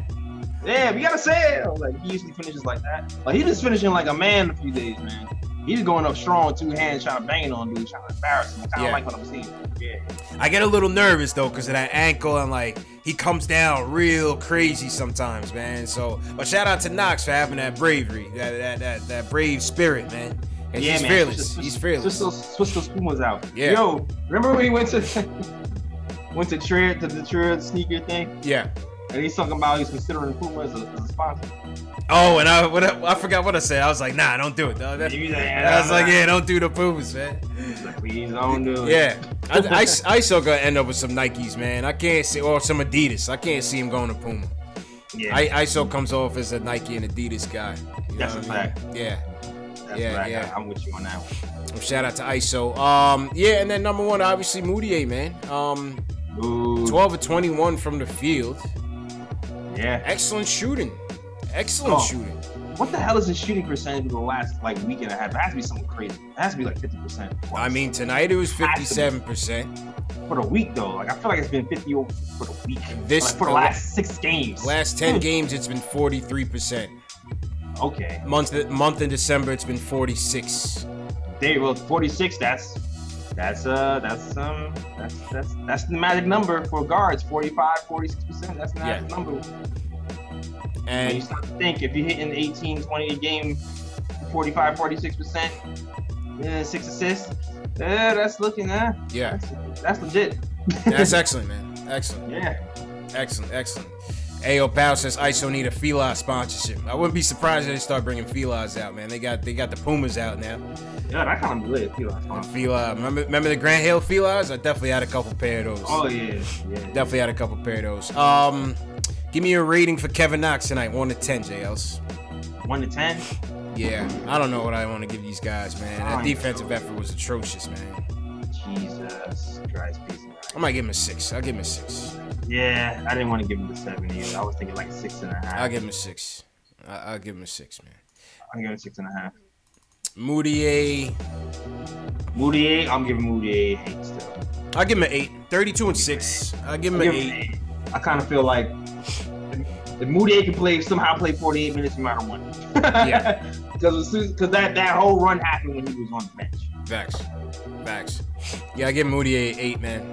Yeah, we gotta say it. Like he usually finishes like that. Like he just finishing like a man a few days, man. He's going up strong with 2 hands, trying to bang it on dude, trying to embarrass him. I kind of like what I'm seeing. Yeah. I get a little nervous though because of that ankle and like he comes down real crazy sometimes, man. So, but shout out to Knox for having that bravery, that brave spirit, man. And yeah, he's man. fearless. He's fearless. Switch those Pumas out. Yeah. Yo, remember when he went to the Trier sneaker thing? Yeah. And he's talking about he's considering Puma as a sponsor. Oh, and I forgot what I said. I was like, nah, don't do it, dog. I was like, yeah, don't do the Pumas, man. Please don't do it. Yeah. ISO gonna end up with some Nikes, man. I can't see, or some Adidas. I can't see him going to Puma. Yeah. ISO comes off as a Nike and Adidas guy. You That's a fact. Yeah. Yeah. I'm with you on that one. Shout out to ISO. Yeah, and then number 1, obviously Moutier, man. 12 of 21 from the field. Yeah. Excellent shooting. Shooting. What the hell is his shooting percentage for the last week and a half? It has to be something crazy. It has to be like 50%. I mean, tonight it was 57%. For the week though, like I feel like it's been 50 for the week. For the last 6 games. Last 10 games, it's been 43%. Okay. Month in December, it's been 46. There you go, 46. That's the magic number for guards. 45, 46%. That's the magic number. And when you start to think if you're hitting 18, 20 a game, 45, 46%, 6 assists. That's looking yeah. That's legit. That's excellent, man. Excellent. Yeah. Excellent. Ayo Pal says ISO need a Fila sponsorship. I wouldn't be surprised if they start bringing Filas out, man. They got the Pumas out now. Yeah, that kind of lit. Fila. Remember the Grant Hill Filas? I definitely had a couple pair of those. Oh yeah. Definitely had a couple pair of those. Give me a rating for Kevin Knox tonight. 1 to 10, JLs. 1 to 10? Yeah. I don't know what I want to give these guys, man. That defensive effort was atrocious, man. Jesus Christ. I might give him a 6. I'll give him a 6. Yeah, I didn't want to give him the 7 either. I was thinking like 6.5. I'll give him a 6. I'll give him a 6, man. I'm giving 6.5. Moutier, I'm giving Moutier 8 still. I'll give him an 8. 32 and 6. I'll give him an 8. I kind of feel like if Moutier can somehow play 48 minutes no matter what. Yeah. Because that whole run happened when he was on the bench. Facts. Yeah, I give Moutier 8, man.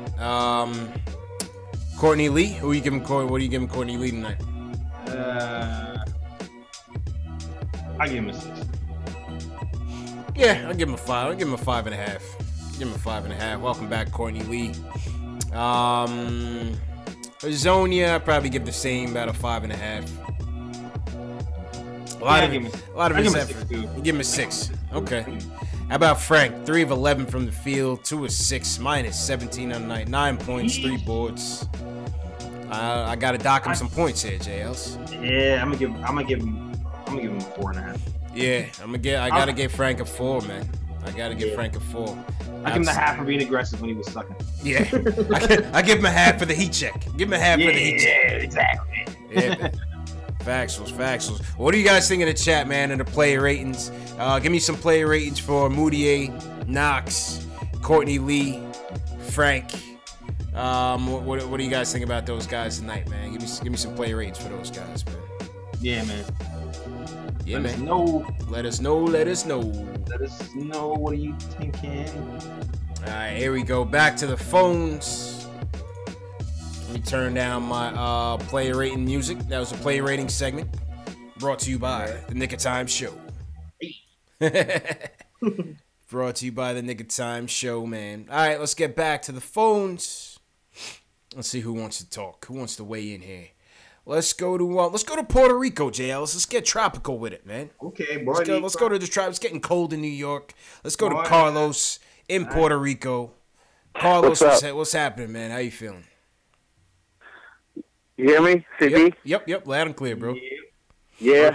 Courtney Lee, what are you giving Courtney Lee tonight? I give him a 6. Yeah, I'll give him a 5. I'll give him a 5.5. Give him a 5.5. Welcome back, Courtney Lee. Zonia, I'd probably give the same, about a 5.5. A lot of his effort. You give him a 6. Okay. How about Frank? 3 of 11 from the field, 2 of 6, minus 17 on the night, 9 points, 3 boards. I gotta dock him some points here, JLs. Yeah, I'm gonna give him a 4.5. Yeah, I gotta give Frank a 4, man. I gotta give Frank a 4. I give him the half for being aggressive when he was sucking. Yeah, I give him a half for the heat check. Give him a half for the heat check. Yeah, exactly. Yeah. Factuals. What do you guys think in the chat, man, and the player ratings? Give me some player ratings for Moutier, Knox, Courtney Lee, Frank. What do you guys think about those guys tonight, man? Give me some player ratings for those guys, man. Yeah, man. Yeah, Let man. Let us know. Let us know. What are you thinking? All right, here we go. Back to the phones. Let me turn down my player rating music. That was a player rating segment brought to you by the Nick of Time Show. Brought to you by the Nick of Time Show, man. All right, let's get back to the phones. Let's see who wants to talk. Who wants to weigh in here? Let's go to Puerto Rico, JL. Let's get tropical with it, man. Okay, boy. Let's go to the tribe. It's getting cold in New York. Let's go to Carlos in Puerto Rico. Carlos, what's happening, man? How you feeling? You hear me, CP? Yep, loud and clear, bro. Yeah.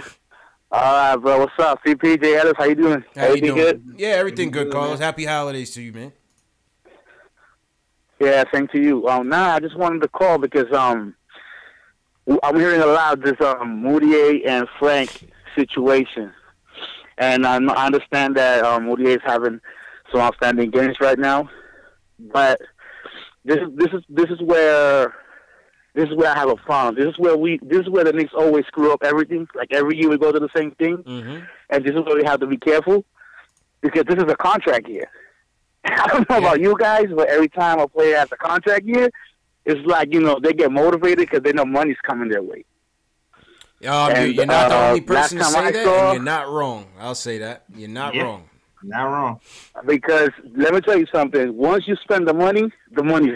All right, bro. What's up, CP? J. Ellis, how you doing? Everything good? Yeah, everything good, Carlos. Happy holidays to you, man. Yeah, same to you. I just wanted to call because I'm hearing a lot of this Moutier and Frank situation, and I understand that Moutier is having some outstanding games right now, but this is where I have a problem. This is where the Knicks always screw up everything. Like every year we go to the same thing, and this is where we have to be careful because this is a contract year. I don't know about you guys, but every time a player has a contract year, it's like, they get motivated because they know money's coming their way. You're not the only person to say that, and you're not wrong. I'll say that. You're not wrong. Not wrong. Because let me tell you something. Once you spend the money's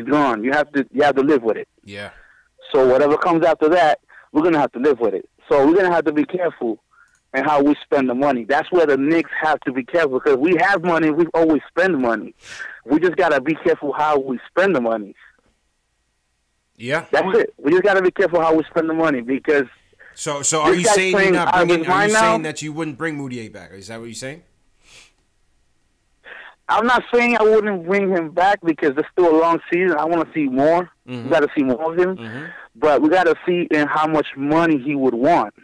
gone. You have to live with it. Yeah. So whatever comes after that, we're gonna have to live with it. So we're gonna have to be careful in how we spend the money. That's where the Knicks have to be careful because we have money. We always spend money. We just gotta be careful how we spend the money. Yeah. That's it. We just gotta be careful how we spend the money because. So are you saying you're not bringing? Are you saying that you wouldn't bring Moutier back? Is that what you're saying? I'm not saying I wouldn't bring him back because there's still a long season. I want to see more. We got to see more of him. But we got to see in how much money he would want.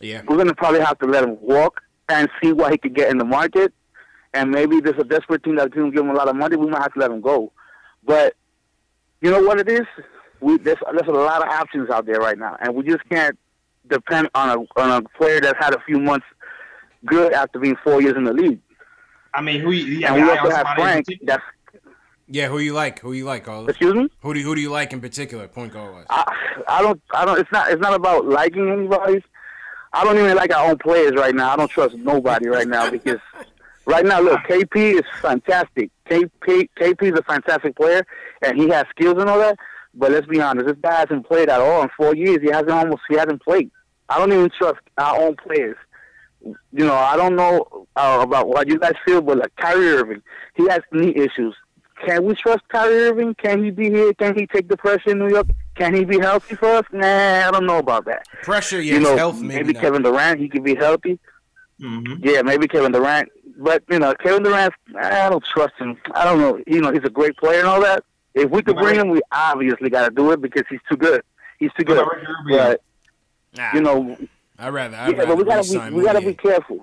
Yeah. We're going to probably have to let him walk and see what he could get in the market. And maybe there's a desperate team that can give him a lot of money. We might have to let him go. But you know what it is? There's a lot of options out there right now. And we just can't depend on a player that's had a few months good after being 4 years in the league. I mean, and we also have Frank. Yeah, who you like? Who you like, Carlos? Excuse me? Who do you like in particular? Point guard wise. I don't. It's not about liking anybody. I don't even like our own players right now. I don't trust nobody right now because right now, look, KP is fantastic. KP is a fantastic player and he has skills and all that. But let's be honest, this guy hasn't played at all in 4 years. He hasn't played. I don't even trust our own players. I don't know about what you guys feel, but like Kyrie Irving, he has knee issues. Can we trust Kyrie Irving? Can he be here? Can he take the pressure in New York? Can he be healthy for us? Nah, I don't know about that. Pressure, yes. Health, maybe Kevin Durant, he could be healthy. Yeah, maybe Kevin Durant. But, Kevin Durant, I don't trust him. I don't know. He's a great player and all that. If we could bring him, we obviously got to do it because he's too good. He's too good. But, I'd rather but we gotta be careful.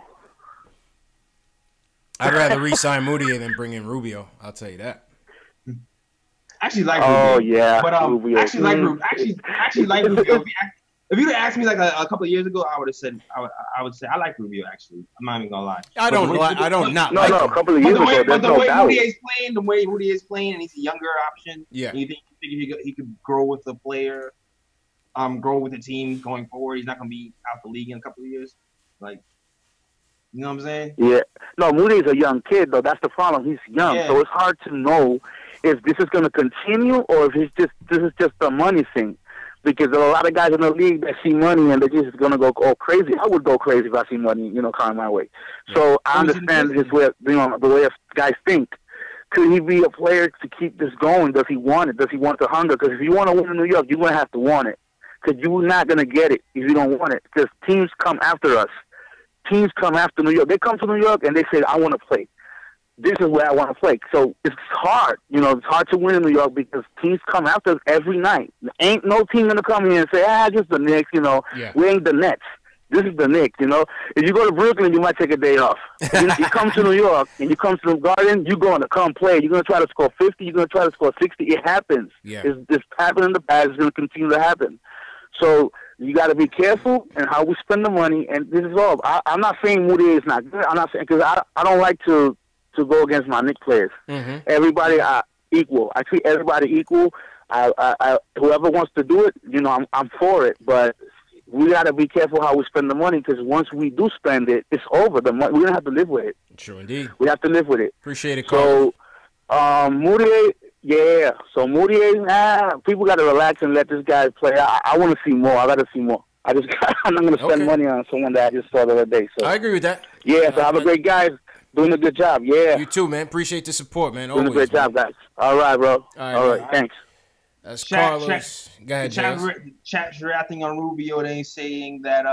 I'd rather re-sign Moutier than bring in Rubio. I'll tell you that. I actually like Rubio. Oh yeah, but Rubio. actually like Rubio. If you'd asked me like a couple of years ago, I would have said I would say I like Rubio. Actually, I'm not even gonna lie. I don't like him. A couple of years ago, but the way Moutier is playing, and he's a younger option. Yeah, you think he could grow with the player. Grow with the team going forward. He's not going to be out the league in a couple of years. Like, you know what I'm saying? Yeah. No, Moody's a young kid, though. That's the problem. He's young. Yeah. So it's hard to know if this is going to continue or if this is just a money thing. Because there are a lot of guys in the league that see money and they're just going to go all crazy. I would go crazy if I see money, coming my way. Yeah. So I understand this way, the way guys think. Could he be a player to keep this going? Does he want it? Does he want the hunger? Because if you want to win in New York, you're going to have to want it. Because you're not going to get it if you don't want it. Because teams come after us. Teams come after New York. They come to New York and they say, I want to play. This is where I want to play. So it's hard. It's hard to win in New York because teams come after us every night. Ain't no team going to come here and say, just the Knicks, We ain't the Nets. This is the Knicks, If you go to Brooklyn, you might take a day off. You come to New York and you come to the Garden, you're going to come play. You're going to try to score 50. You're going to try to score 60. It happens. Yeah. It's happened in the past. It's going to continue to happen. So you got to be careful in how we spend the money, and this is all. I'm not saying Moutier is not good. I'm not saying because I don't like to go against my Knicks players. Everybody equal. I treat everybody equal. I whoever wants to do it, I'm for it. But we got to be careful how we spend the money because once we do spend it, it's over. The money, we're gonna have to live with it. True indeed. We have to live with it. Appreciate it, Carl. So Moutier. Yeah, so Moutier, people got to relax and let this guy play. I want to see more. I got to see more. I'm not going to spend money on someone that I just saw the other day. So I agree with that. Yeah, so have a great guys. Doing a good job. Yeah. You too, man. Appreciate the support, man. Doing a great job, guys. All right, bro. All right. Thanks. That's Carlos. Go ahead, Chat's reacting on Rubio. They saying that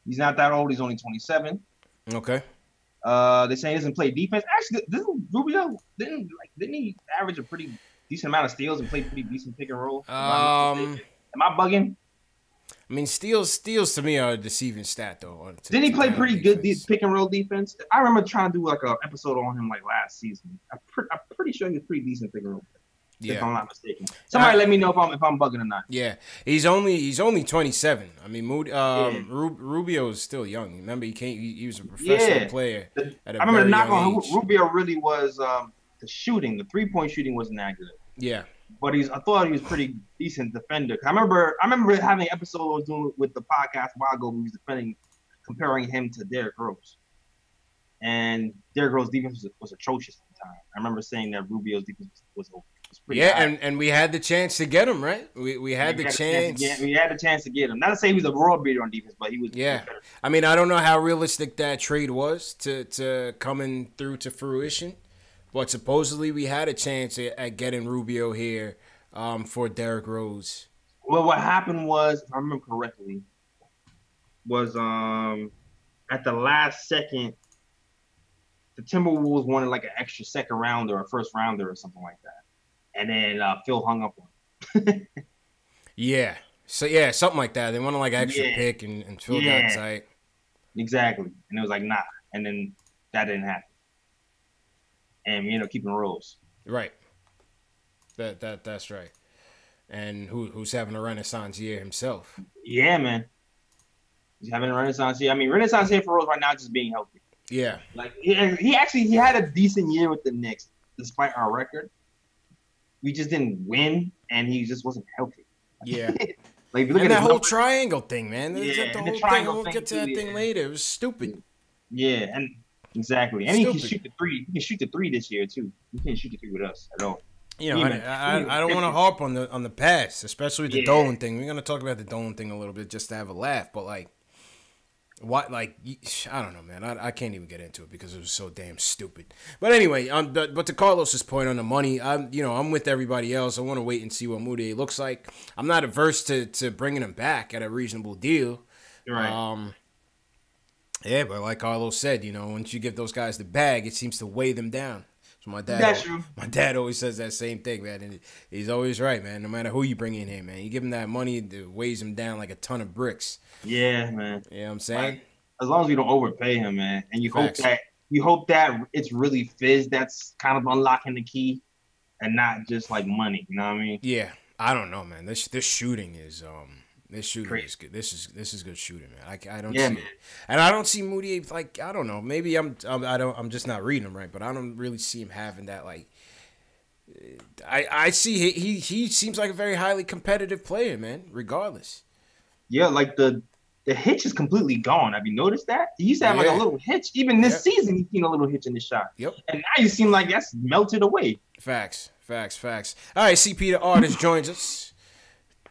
he's not that old. He's only 27. Okay. They say he doesn't play defense. Actually, Rubio didn't he average a pretty decent amount of steals and play pretty decent pick and roll? Am I bugging? I mean, steals to me are a deceiving stat though. Didn't he play pretty good pick and roll defense? I remember trying to do like an episode on him like last season. I'm pretty sure he was pretty decent pick and roll. Yeah. If I'm not mistaken. Somebody let me know if I'm bugging or not. Yeah, he's only 27. I mean, Rubio is still young. Remember, he was a professional player. I remember the knock on Rubio really was the shooting. The 3-point shooting wasn't that good. Yeah, but I thought he was pretty decent defender. I remember having an episode I was doing with the podcast a while ago. We was comparing him to Derrick Rose, and Derrick Rose's defense was atrocious at the time. I remember saying that Rubio's defense was pretty high. and we had the chance to get him, right? We had the chance. We had the chance to get him. Not to say he was a world beater on defense, but he was. Yeah, I mean, I don't know how realistic that trade was to coming through to fruition, but supposedly we had a chance at getting Rubio here for Derrick Rose. Well, what happened was, if I remember correctly, was at the last second, the Timberwolves wanted like an extra second rounder or a first rounder or something like that. And then Phil hung up on him. Yeah. So, yeah, something like that. They wanted like an extra pick and Phil got tight. Exactly. And it was like, nah. And then that didn't happen. And we ended up keeping Rose. Right. That's right. And who's having a renaissance year himself. Yeah, man. He's having a renaissance year. I mean, renaissance year for Rose right now just being healthy. Yeah. Like, he had a decent year with the Knicks, despite our record. We just didn't win, and he just wasn't healthy. Yeah. Like, look at that whole triangle thing, man. Yeah, the whole thing. We'll get to that thing later. It was stupid. Yeah, and exactly. And he can shoot the three. He can shoot the three this year too. He can't shoot the three with us at all. You know, I don't want to harp on the past, especially with the Dolan thing. We're gonna talk about the Dolan thing a little bit just to have a laugh, but like. What, like, I don't know, man. I can't even get into it because it was so damn stupid. But anyway, but to Carlos's point on the money, I'm with everybody else. I want to wait and see what Moody looks like. I'm not averse to bringing him back at a reasonable deal. Right. Yeah, but like Carlos said, once you give those guys the bag, it seems to weigh them down. So my dad always says that same thing, man, and he's always right, man. No matter who you bring in here, man, you give him that money, it weighs him down like a ton of bricks. Yeah, man. You know what I'm saying? Like, as long as you don't overpay him, man, and you hope that it's really Fizz that's kind of unlocking the key, and not just like money. You know what I mean? Yeah, I don't know, man. This shooting is is good. This is good shooting, man. I don't see it, and I don't see Moody like I don't know. Maybe I'm just not reading him right, but I don't really see him having that like. I see he seems like a very highly competitive player, man. Regardless. Yeah, like the hitch is completely gone. Have you noticed that? He used to have like a little hitch. Even this season, he's seen a little hitch in his shot. Yep. And now you seem like that's melted away. Facts. All right, CP the artist joins us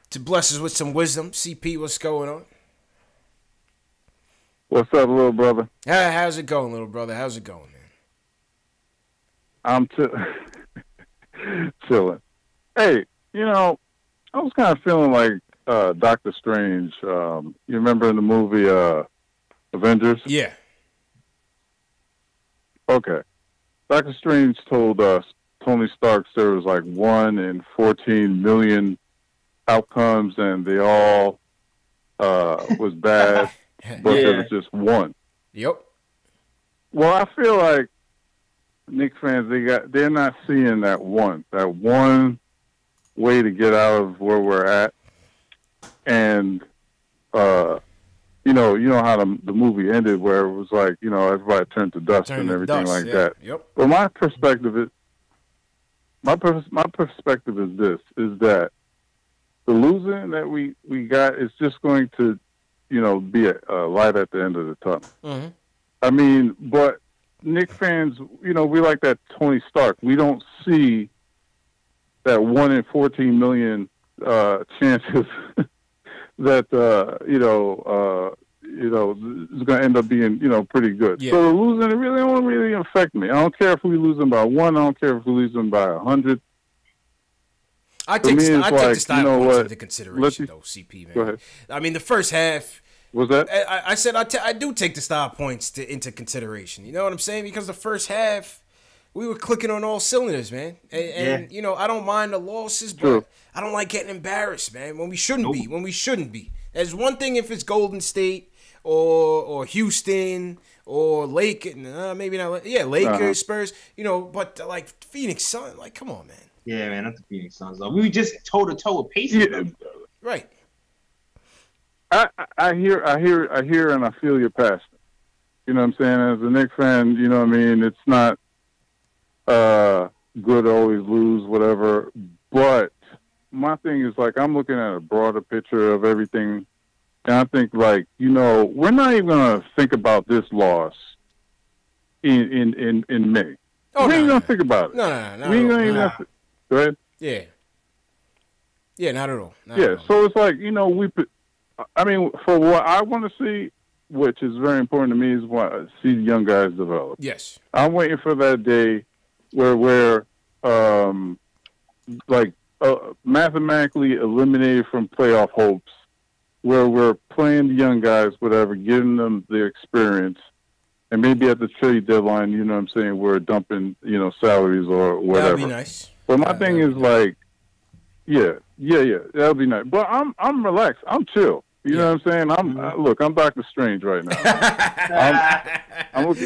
to bless us with some wisdom. CP, what's going on? What's up, little brother? How's it going, little brother? How's it going, man? I'm chilling. Hey, I was kind of feeling like Doctor Strange. You remember in the movie Avengers? Yeah. Okay. Doctor Strange told Tony Stark there was like 1 in 14 million outcomes, and they all was bad, but there was just one. Yep. Well, I feel like Knicks fans, they're not seeing that one way to get out of where we're at. And you know how the movie ended, where it was like, everybody turned to dust and everything like that. Yep. But my perspective is this: is that the losing that we got is just going to, be a light at the end of the tunnel. Mm-hmm. I mean, but Knicks fans, we like that Tony Stark. We don't see that 1 in 14 million chances that is going to end up being pretty good. Yeah. So the losing, it really don't really affect me. I don't care if we lose them by 1. I don't care if we lose them by 100. I take the style points into consideration, though, CP, man. Go ahead. I mean, the first half, Was that? I said I do take the style points into consideration. You know what I'm saying? Because the first half, we were clicking on all cylinders, man. And you know, I don't mind the losses, but True. I don't like getting embarrassed, man. When we shouldn't be. When we shouldn't be. There's one thing if it's Golden State or Houston or Lakers. Maybe not. Yeah, Lakers, Spurs. You know, but like Phoenix Suns. Like, come on, man. Yeah, man, not the Phoenix Suns though. We were just toe to toe with Pacers. Yeah. Right. I hear, and I feel your passion. You know what I'm saying? As a Knicks fan, you know what I mean? It's not good to always lose, whatever. But my thing is, like, I'm looking at a broader picture of everything. And I think, like, you know, we're not even going to think about this loss in May. We ain't going to think about it. No. We ain't going to even have to. Go ahead. Yeah. Yeah, not at all. So it's like, you know, I mean, for what I want to see, which is very important to me, is see the young guys develop. Yes. I'm waiting for that day where we're mathematically eliminated from playoff hopes, where we're playing the young guys, whatever, giving them the experience, and maybe at the trade deadline, you know what I'm saying, we're dumping, you know, salaries or whatever. That'd be nice. But my thing is like, yeah, that'll be nice. But I'm relaxed. I'm chill. You know what I'm saying? Look, I'm Doctor Strange right now.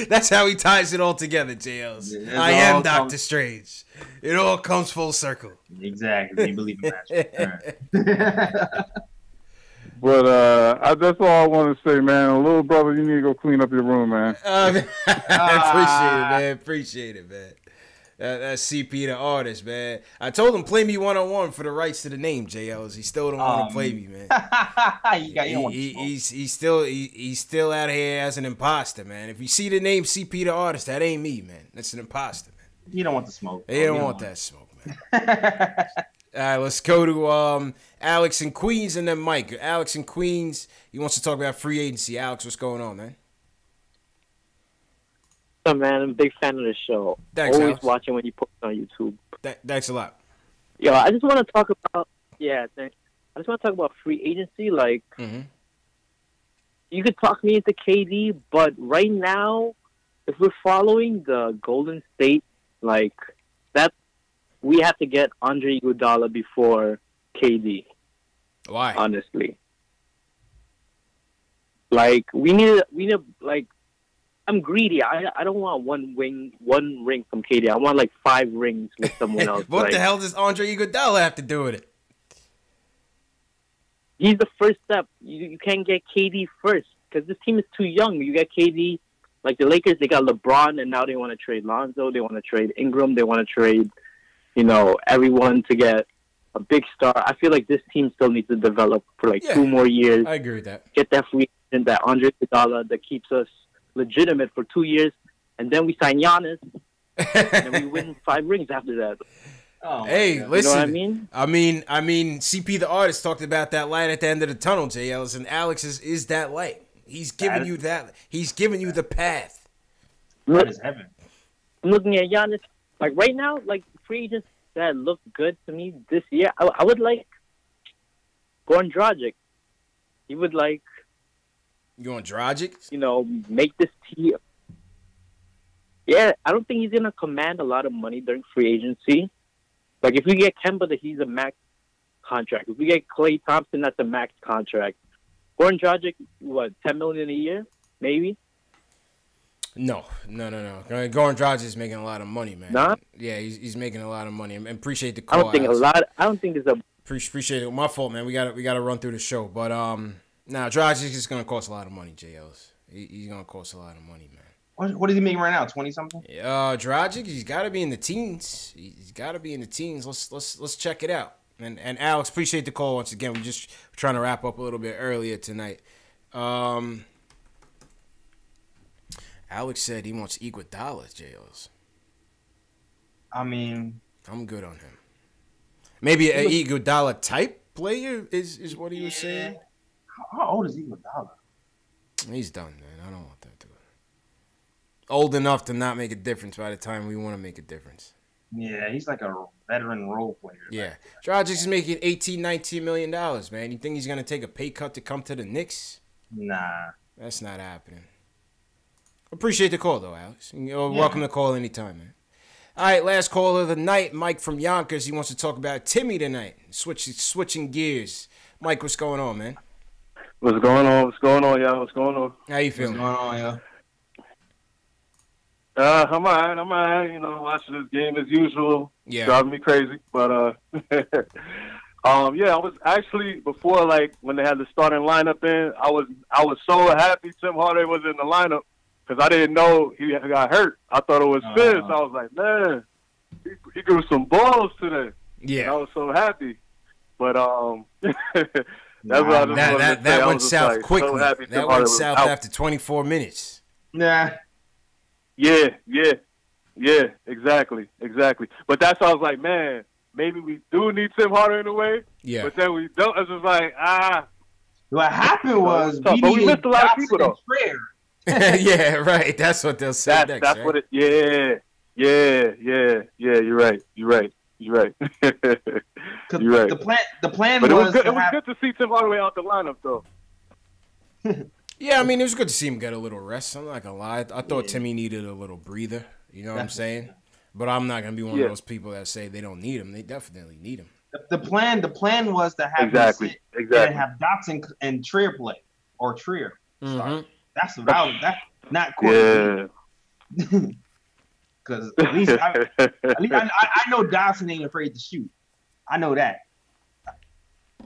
That's how he ties it all together, JLs. I am Doctor Strange. It all comes full circle. Exactly. You believe in magic. But that's all I want to say, man. Little brother, you need to go clean up your room, man. I appreciate it, man. That's CP the artist, man. I told him play me 1-on-1 for the rights to the name, JLs. He still don't want to play me, man. He's still out here as an imposter, man. If you see the name CP the artist, that ain't me, man. That's an imposter, man. You don't want the smoke. You don't want that smoke, man. All right, let's go to Alex in Queens and then Mike. Alex in Queens, he wants to talk about free agency. Alex, what's going on, man? So, man, I'm a big fan of the show. Thanks, Always Alex. watching when you post on YouTube. Thanks a lot. Yo, I just want to talk about thanks. I just want to talk about free agency. Like, you could talk me into KD, but right now, if we're following the Golden State, like that, we have to get Andre Iguodala before KD. Why? Honestly, like we need like. I'm greedy. I don't want one ring from KD. I want like 5 rings with someone else. What the hell does Andre Iguodala have to do with it? He's the first step. You can't get KD first because this team is too young. You get KD, like the Lakers, they got LeBron, and now they want to trade Lonzo. They want to trade Ingram. They want to trade, you know, everyone to get a big star. I feel like this team still needs to develop for like 2 more years. I agree with that. Get that free agent, that Andre Iguodala that keeps us legitimate for 2 years, and then we sign Giannis, and we win 5 rings after that. Oh, hey, listen. You know what I mean? I mean, CP the artist talked about that light at the end of the tunnel, JLs, and Alex is that light. He's giving you that. He's giving you the path. That is heaven. I'm looking at Giannis. Like right now, like free agents that look good to me this year. I would like Goran Dragic. He would like. You want Dragic? You know, make this team. Yeah, I don't think he's gonna command a lot of money during free agency. Like if we get Kemba, that he's a max contract. If we get Klay Thompson, that's a max contract. Goran Dragic, what, $10 million a year, maybe? No. Goran Dragic is making a lot of money, man. Nah? Yeah, he's making a lot of money. And appreciate the call. I don't think there's a. Appreciate it. My fault, man. We got to run through the show, but Dragic is gonna cost a lot of money, JLs. He's gonna cost a lot of money, man. What is he making right now? 20-something? Dragic, he's got to be in the teens. He's got to be in the teens. Let's check it out. And Alex, appreciate the call once again. We're just trying to wrap up a little bit earlier tonight. Alex said he wants Iguodala, JLs. I mean, I'm good on him. Maybe an Iguodala type player is what he was saying. How old is Iguodala? He's done, man. I don't want that dude. Old enough to not make a difference by the time we want to make a difference. Yeah, he's like a veteran role player. Yeah. Dragic is making $18, $19 million, man. You think he's going to take a pay cut to come to the Knicks? Nah. That's not happening. Appreciate the call, though, Alex. You're welcome to call anytime, man. All right, last call of the night. Mike from Yonkers. He wants to talk about Timmy tonight. Switching gears. Mike, what's going on, man? What's going on? What's going on, y'all? What's going on? How you feeling? What's going on, yo? I'm all right. You know, watching this game as usual. Yeah. Driving me crazy. But, I was actually, before, like, when they had the starting lineup in, I was so happy Tim Hardaway was in the lineup because I didn't know he got hurt. I thought it was Fizz. I was like, man, he grew some balls today. Yeah. And I was so happy. But, that's what I just wanted to say. That I went was just, south like, quickly. So happy That Tim went Hardaway was south out. after 24 minutes. Nah. Yeah, exactly. But that's why I was like, man, maybe we do need Tim Hardaway in a way. Yeah. But then we don't. It's just like, What happened was but we missed a lot of people though. Yeah, right. That's what they'll say next. That's right? what it. Yeah. You're right. You're right. The plan but was. it was good to see Tim Hardaway out the lineup though. Yeah, I mean, it was good to see him get a little rest. I'm not going to lie. I thought Timmy needed a little breather. You know what I'm saying? But I'm not going to be one of those people that say they don't need him. They definitely need him. The plan was to have exactly. and have Dotson and Trier play or Trier. Mm-hmm. That's what I was. That's not cool. Yeah. Because at least I know Dotson ain't afraid to shoot. I know that.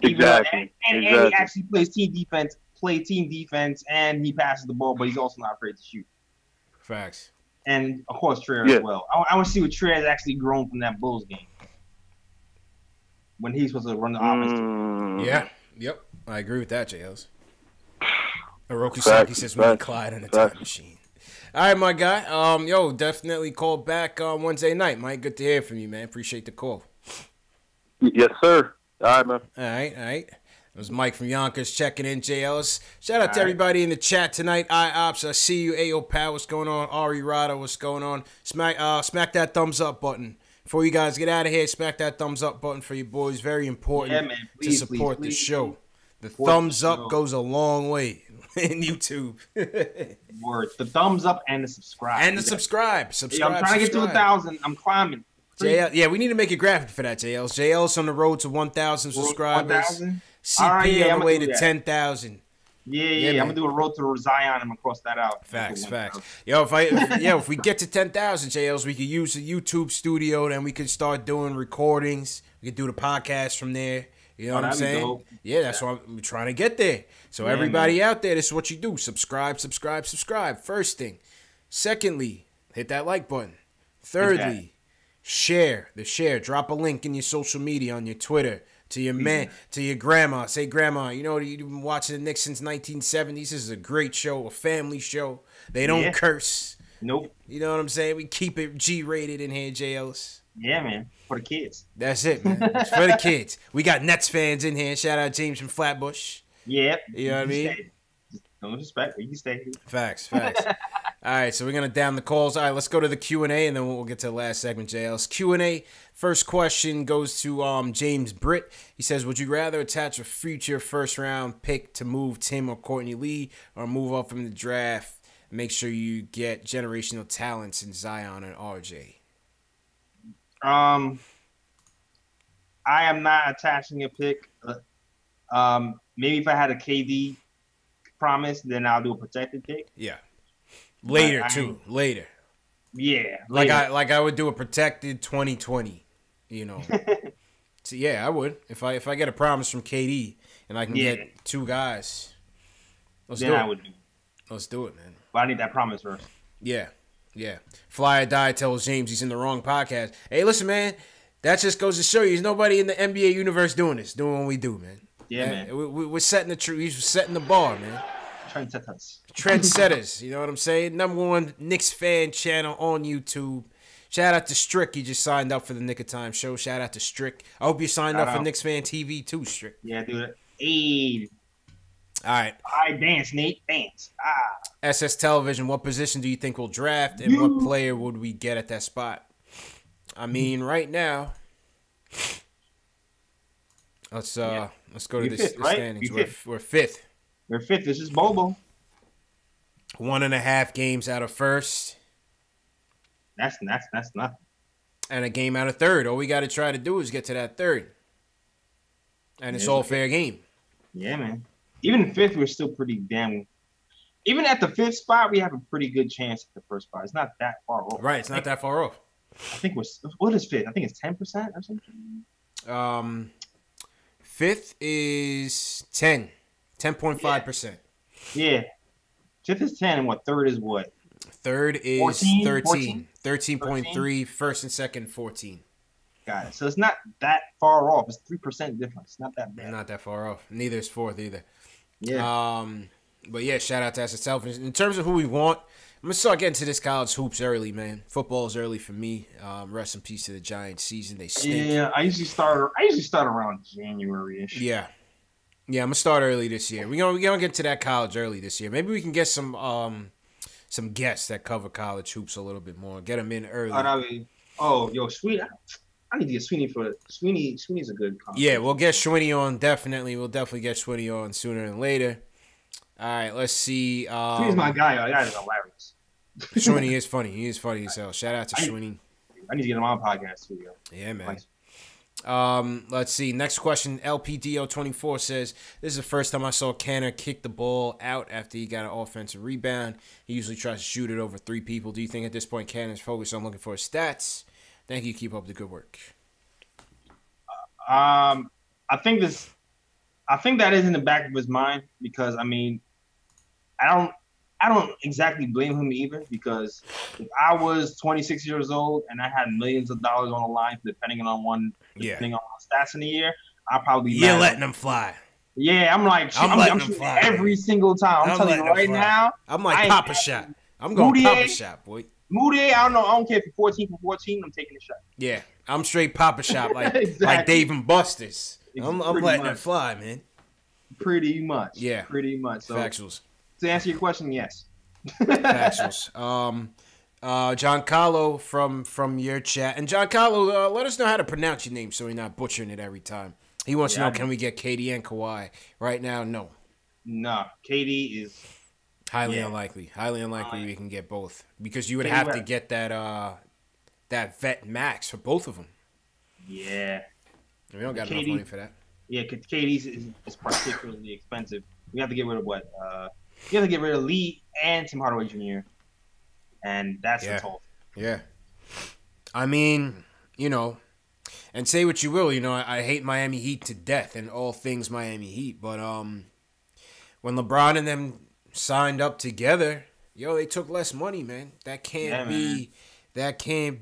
Exactly. And he actually plays team defense, and he passes the ball, but he's also not afraid to shoot. Facts. And of course, Trier as well. I want to see what Trier has actually grown from that Bulls game when he's supposed to run the offense. Yeah. Yep. I agree with that, JLs. Oroku Saki says we need Clyde on a time machine. All right, my guy. Definitely call back on Wednesday night, Mike. Good to hear from you, man. Appreciate the call. Yes, sir. All right, man. All right. It was Mike from Yonkers checking in, JLs. Shout out to everybody in the chat tonight. IOPS, I see you. Ayo Pal, what's going on? Ari Rada, what's going on? Smack that thumbs up button. Before you guys get out of here, smack that thumbs up button for you boys. Very important to support the show. The thumbs up goes a long way in YouTube. Words. The thumbs up and the subscribe. And the subscribe. Yeah, I'm trying to get to 1,000. I'm climbing. JL, we need to make a graphic for that, JL's. JL's on the road to 1,000 subscribers. 1,000? CP on the way to 10,000. Yeah, I'm gonna do a road to Zion. I'm gonna cross that out. Facts. Yo, if we get to 10,000 JLs, we could use the YouTube studio. Then we can start doing recordings. We could do the podcast from there. You know what I'm saying? Dope. Yeah, that's why I'm trying to get there. So everybody out there, this is what you do: subscribe. First thing. Secondly, hit that like button. Thirdly, share. Drop a link in your social media on your Twitter. To your man, to your grandma. Say, Grandma, you know, you've been watching the Knicks since 1970s. This is a great show, a family show. They don't curse. Nope. You know what I'm saying? We keep it G-rated in here, JLs. Yeah, man. For the kids. That's it, man. It's for the kids. We got Nets fans in here. Shout out James from Flatbush. Yep. You know what I mean? No disrespect. You can stay here. Facts. All right, so we're going to down the calls. All right, let's go to the Q&A, and then we'll get to the last segment, JLs. Q&A. First question goes to James Britt. He says, would you rather attach a future first-round pick to move Tim or Courtney Lee or move up from the draft? Make sure you get generational talents in Zion and RJ. I am not attaching a pick. Maybe if I had a KD promise, then I'll do a protected pick. Yeah. Later. Yeah. Later. Like I would do a protected 2020, you know. So yeah, I would. If I get a promise from KD and I can get two guys. Let's do it, man. But I need that promise first. Yeah. Fly or Die tells James he's in the wrong podcast. Hey, listen, man. That just goes to show you there's nobody in the NBA universe doing what we do, man. Yeah, man. We're setting we're setting the bar, man. Trendsetters, you know what I'm saying? #1 Knicks fan channel on YouTube. Shout out to Strick. He just signed up for the Nick of Time show. Shout out to Strick. I hope you signed up for Knicks Fan TV too, Strick. Yeah, dude. Hey. All right. Dance, Nate. Dance. SS Television, what position do you think we'll draft and what player would we get at that spot? I mean, right now, let's go to the standings. We're fifth. We're fifth. This is Bobo. 1.5 games out of first. That's nothing. And a game out of third. All we got to try to do is get to that third. And it's all fair game. Yeah, man. Even in fifth, we're still pretty damn. Even at the fifth spot, we have a pretty good chance at the first spot. It's not that far off. Right, it's not that far off. I think what is fifth? I think it's 10% or something. Fifth is 10. 10.5%. Yeah. Fifth is 10, and third is what? Third is 14? 13. 13.3. First and second, 14. Got it. So it's not that far off. It's 3% difference. Not that bad. Not that far off. Neither is fourth either. Yeah. But yeah, shout out to SSL. In terms of who we want, I'm gonna start getting to this college hoops early, man. Football's early for me. Rest in peace to the Giants season. They stink. Yeah, I usually start around January-ish. Yeah. Yeah, I'm gonna start early this year. We're gonna get to that college early this year. Maybe we can get some guests that cover college hoops a little bit more. Get them in early. Sweeney. I need to get Sweeney for Sweeney. Sweeney's a good conference. Yeah, we'll get Sweeney on definitely. We'll definitely get Sweeney on sooner than later. All right, let's see. Sweeney's my guy. That guy is hilarious. Sweeney is funny. He is funny as hell. Shout out to Sweeney. I need to get him on my podcast too, yo. Yeah, man. Nice. Let's see. Next question. LPDO24 says, this is the first time I saw Canner kick the ball out after he got an offensive rebound. He usually tries to shoot it over 3 people. Do you think at this point Canner's focused on looking for his stats? Thank you. Keep up the good work. I think that is in the back of his mind because, I mean, I don't exactly blame him either because if I was 26 years old and I had millions of dollars on the line depending on my stats in a year, I'll probably be letting them fly. Yeah, I'm like, I'm shooting fly, every single time. I'm telling you right now. I'm like Papa Shop. I'm going Papa Shop, boy. Moody, I don't care if you're 14 for 14. I'm taking the shot. Yeah, I'm straight Papa Shop like Exactly. like Dave and Buster's. I'm letting it fly, man. Pretty much. Yeah. Pretty much. So, Factuals. To answer your question, yes. Factuals. Giancarlo from your chat. And Giancarlo, let us know how to pronounce your name so we're not butchering it every time. He wants to know, can we get KD and Kawhi? Right now, no. No. KD is... Highly unlikely. Highly unlikely we can get both. Because you would have to get that vet max for both of them. Yeah. We don't got enough money for that. Yeah, KD's is particularly expensive. We have to get rid of what? You have to get rid of Lee and Tim Hardaway Jr. And that's the total. Yeah. I mean, and say what you will, I hate Miami Heat to death and all things Miami Heat. But when LeBron and them signed up together, they took less money, man. That can't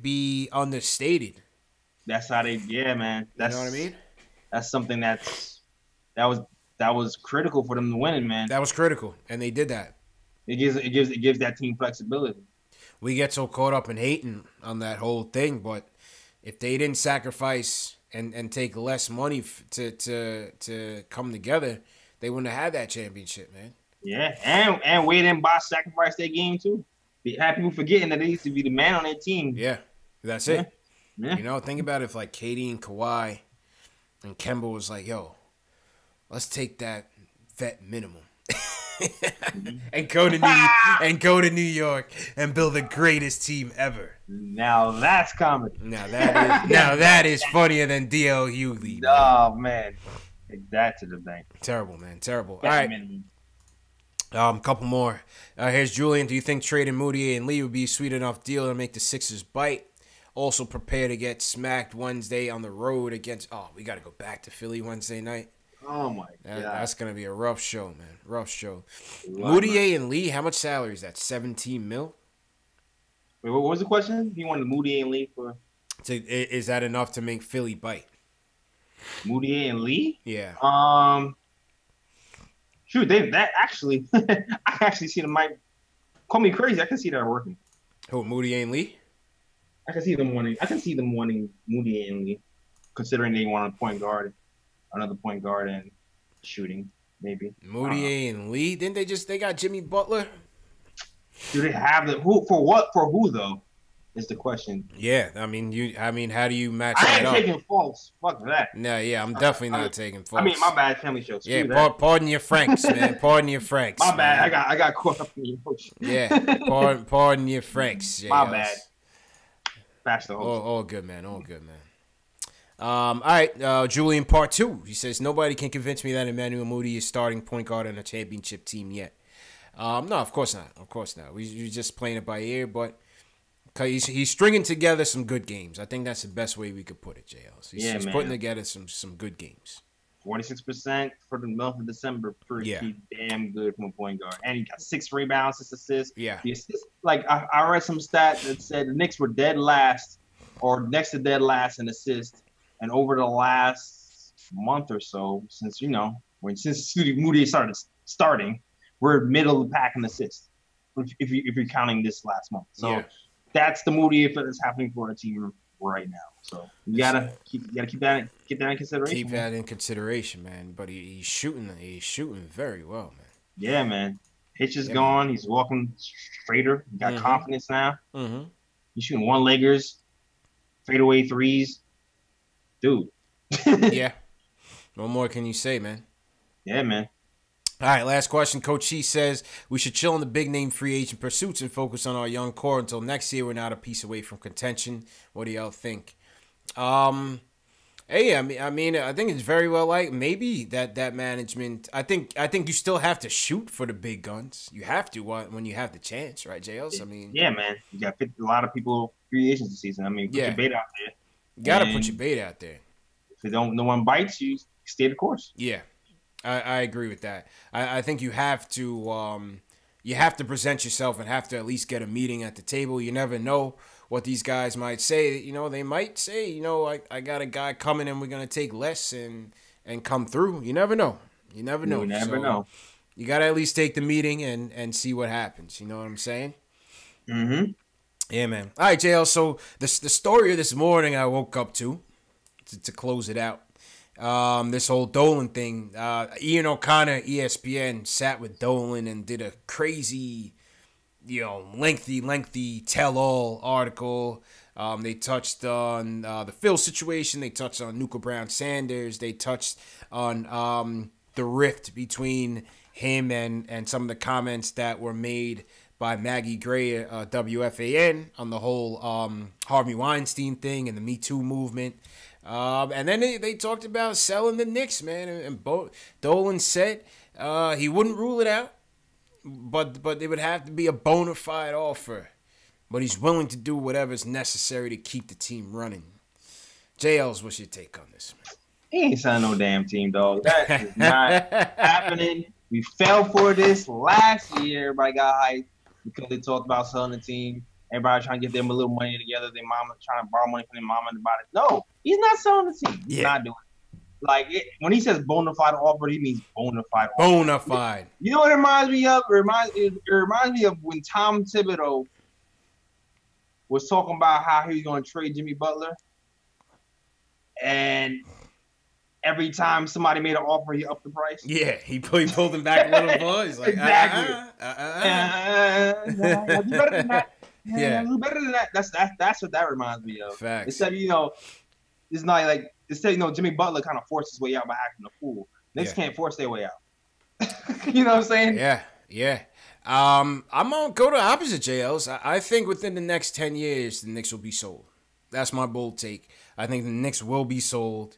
be understated. That's how they man. You know what I mean? That's something that was critical for them to win, man. That was critical, and they did that. It gives that team flexibility. We get so caught up in hating on that whole thing, but if they didn't sacrifice and take less money to come together, they wouldn't have had that championship, man. Yeah, and Wade and Bosh sacrificed their game too. Have people forgetting that they used to be the man on their team. Yeah, that's it. Yeah. Think about it if like KD and Kawhi and Kemba was like, yo, let's take that vet minimum and go to New York and build the greatest team ever. Now that's comedy. Now that is funnier than D.L. Hughley. Oh man, take that to the bank. Terrible, man. Terrible. All right. Couple more. Here's Julian. Do you think trading Moody and Lee would be a sweet enough deal to make the Sixers bite? Also prepare to get smacked Wednesday on the road against... Oh, we got to go back to Philly Wednesday night. Oh, my God. That's going to be a rough show, man. Rough show. Moody and Lee, how much salary is that? 17 mil? Wait, what was the question? He wanted Moody and Lee for... Is that enough to make Philly bite? Moody and Lee? Yeah. Shoot, that actually... I actually see them might... Call me crazy. I can see that working. Who, Moody and Lee? I can see them wanting Moody and Lee, considering they want another point guard and shooting, maybe. Moody and Lee? Didn't they got Jimmy Butler? Do they have who though? is the question. Yeah, I mean, how do you match I that ain't up? taking false. Fuck that. No, yeah, I'm definitely not taking false. I mean, my bad, family show. Screw Yeah, that. pardon your Franks, man. Pardon your Franks. My bad. Man. I got caught up in the emotion. Yeah, pardon your Franks. My bad. Bash the host. All good, man. All good, man. All right, Julian, part 2. He says, nobody can convince me that Emmanuel Moody is starting point guard on a championship team yet. No, of course not. Of course not. We're just playing it by ear, but he's stringing together some good games. I think that's the best way we could put it, JLs. He's putting together some good games. 46% for the month of December. Pretty damn good from a point guard. And he got 6 rebounds, 6 assists. Yeah. The assists, like, I read some stat that said the Knicks were dead last or next to dead last in assists. And over the last month or so, since Moody started starting, we're middle of the pack in assists. If you're counting this last month, so that's the Moody effect that's happening for our team right now. So you gotta keep that in consideration. Keep that in consideration, man. But he's shooting very well, man. Yeah, man. Hitch is gone. He's walking straighter. He got confidence now. Mm-hmm. He's shooting one-leggers, fadeaway threes. Dude. Yeah. What more can you say, man? Yeah, man. All right, last question. Coach He says we should chill on the big-name free agent pursuits and focus on our young core until next year. We're not a piece away from contention. What do y'all think? Hey, I mean, I think it's very well maybe that management. I think you still have to shoot for the big guns. You have to when you have the chance, right, JLs? I mean, yeah, man. You got a lot of people free agents this season. I mean, put your bait out there. You gotta put your bait out there. If no one bites you, stay the course. Yeah, I agree with that. I think you have to present yourself and have to at least get a meeting at the table. You never know what these guys might say. You know, they might say, I got a guy coming and we're gonna take less and come through. You never know. You never know. You gotta at least take the meeting and see what happens. You know what I'm saying? Mm-hmm. Yeah, man. All right, JL. So the story of this morning I woke up to close it out. This whole Dolan thing. Ian O'Connor, ESPN, sat with Dolan and did a crazy, lengthy tell-all article. They touched on the Phil situation. They touched on Nuka Brown Sanders. They touched on the rift between him and some of the comments that were made by Maggie Gray at WFAN on the whole Harvey Weinstein thing and the Me Too movement. And then they talked about selling the Knicks, man. And Dolan said he wouldn't rule it out, but it would have to be a bona fide offer. But he's willing to do whatever's necessary to keep the team running. JL's, what's your take on this, man? He ain't selling no damn team, dog. That is not happening. We fell for this last year. Everybody got hyped because they talked about selling the team. Everybody trying to get them a little money together. Their mama trying to borrow money from their mama and buy it. No, he's not selling the team. He's not doing it. Like, when he says bona fide offer, he means bona fide offer. Bona fide. You know what it reminds me of? It reminds me of when Tom Thibodeau was talking about how he was going to trade Jimmy Butler. And every time somebody made an offer, he upped the price. Yeah, he pulled him back a little more. He's like, exactly. You better than that. Yeah, you better than that. That's what that reminds me of. Facts. Instead, it's not like Jimmy Butler kind of forced his way out by acting a fool. Knicks can't force their way out. You know what I'm saying? Yeah. I'm gonna go to opposite, JLs. I think within the next 10 years, the Knicks will be sold. That's my bold take. I think the Knicks will be sold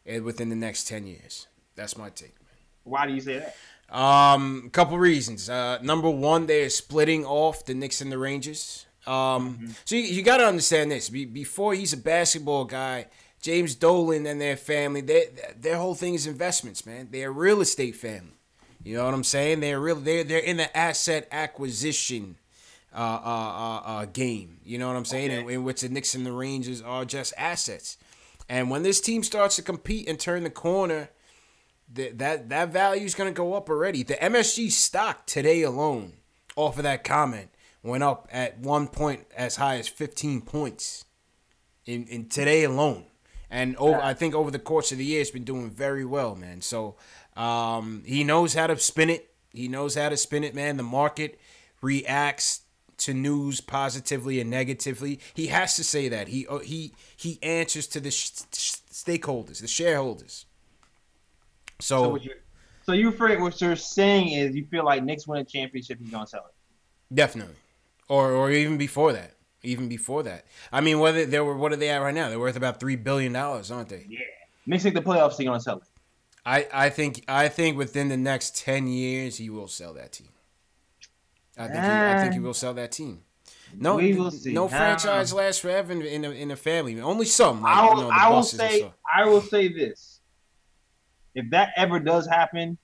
within the next 10 years. That's my take, man. Why do you say that? A couple reasons. Number one, they're splitting off the Knicks and the Rangers. So you got to understand this. Before he's a basketball guy, James Dolan and their family, their whole thing is investments, man. They're a real estate family. You know what I'm saying? They're in the asset acquisition game. You know what I'm saying? Okay. In which the Knicks and the Rangers are just assets. And when this team starts to compete and turn the corner, that value is going to go up already. The MSG stock today alone, off of that comment, went up at one point as high as 15 points in today alone. And I think over the course of the year, it's been doing very well, man. So he knows how to spin it. He knows how to spin it, man. The market reacts to news positively and negatively. He has to say that. He answers to the stakeholders, the shareholders. So you afraid what you're saying is you feel like Knicks win a championship, he's gonna sell it. Definitely, or even before that. I mean, what are they at right now? They're worth about $3 billion, aren't they? Yeah. Knicks make the playoffs, he's gonna sell it. I think within the next 10 years he will sell that team. I think he will sell that team. No, we will see. No franchise lasts forever in a family. Only some. Like, I will say this: if that ever does happen,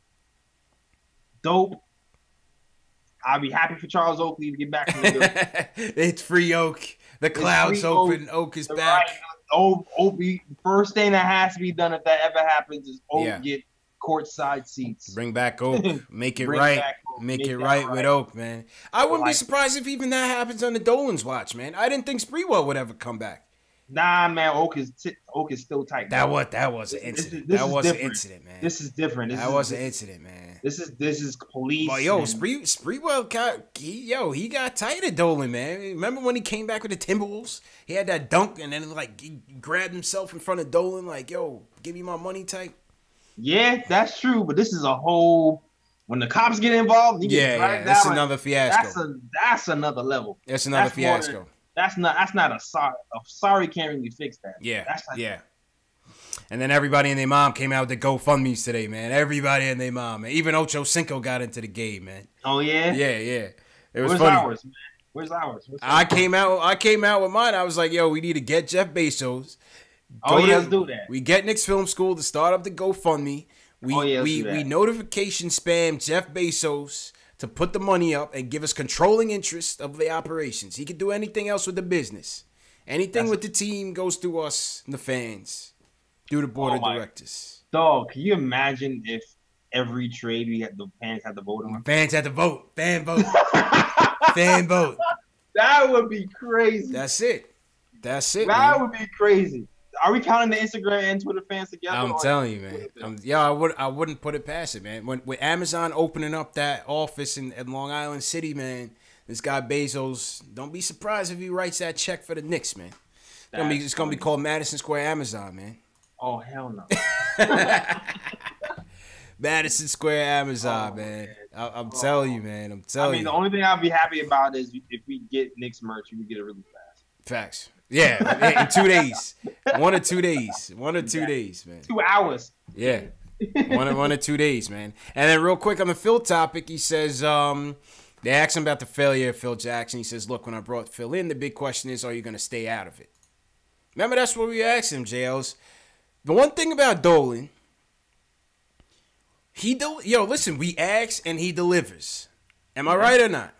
dope. I'll be happy for Charles Oakley to get back from the It's free Oak. The clouds open. Oak is back. Right. First thing that has to be done if that ever happens is Oak get courtside seats. Bring back Oak. Make it right. Make it right with Oak, man. I wouldn't be surprised if even that happens on the Dolan's watch, man. I didn't think Sprewell would ever come back. Nah, man. Oak is still tight. That was an incident. That was an incident, man. This is different. That was an incident, man. This is police. But yo, Sprewell he got tight at Dolan, man. Remember when he came back with the Timberwolves? He had that dunk and then he grabbed himself in front of Dolan like, yo, give me my money type. Yeah, that's true. But this is a whole. When the cops get involved, that's another fiasco. That's another level. That's another fiasco. That's not a sorry. A sorry can't really fix that. Yeah. And then everybody and their mom came out with the GoFundMe's today, man. Everybody and their mom, man. Even Ocho Cinco got into the game, man. Oh yeah. Yeah. It was Where's funny. Ours, man? Where's ours? I came out with mine. I was like, yo, we need to get Jeff Bezos. Let's do that. We get Knicks Film School to start up the GoFundMe. We notification spam Jeff Bezos to put the money up and give us controlling interest of the operations. He could do anything else with the business. Anything with the team goes through us, the fans, through the board of directors. Dog, can you imagine if every trade the fans had to vote on? Fans had to vote. Fan vote. Fan vote. That would be crazy. That's it. That would be crazy. Are we counting the Instagram and Twitter fans together? I'm telling you, man. I wouldn't put it past it, man. With Amazon opening up that office in Long Island City, man, this guy Bezos, don't be surprised if he writes that check for the Knicks, man. It's gonna be called Madison Square Amazon, man. Oh hell no. Madison Square Amazon, man. I'm telling you, man. I'm telling you. The only thing I'll be happy about is if we get Knicks merch, we get it really fast. Facts. Yeah, in 2 days. 1 or 2 days. 1 or 2 days, man. 2 hours. Yeah. 1 or 2 days, man. And then real quick on the Phil topic, he says, they asked him about the failure of Phil Jackson. He says, look, when I brought Phil in, the big question is, are you going to stay out of it? Remember, that's what we asked him, JLs. The one thing about Dolan, listen, we ask and he delivers. Am I right or not?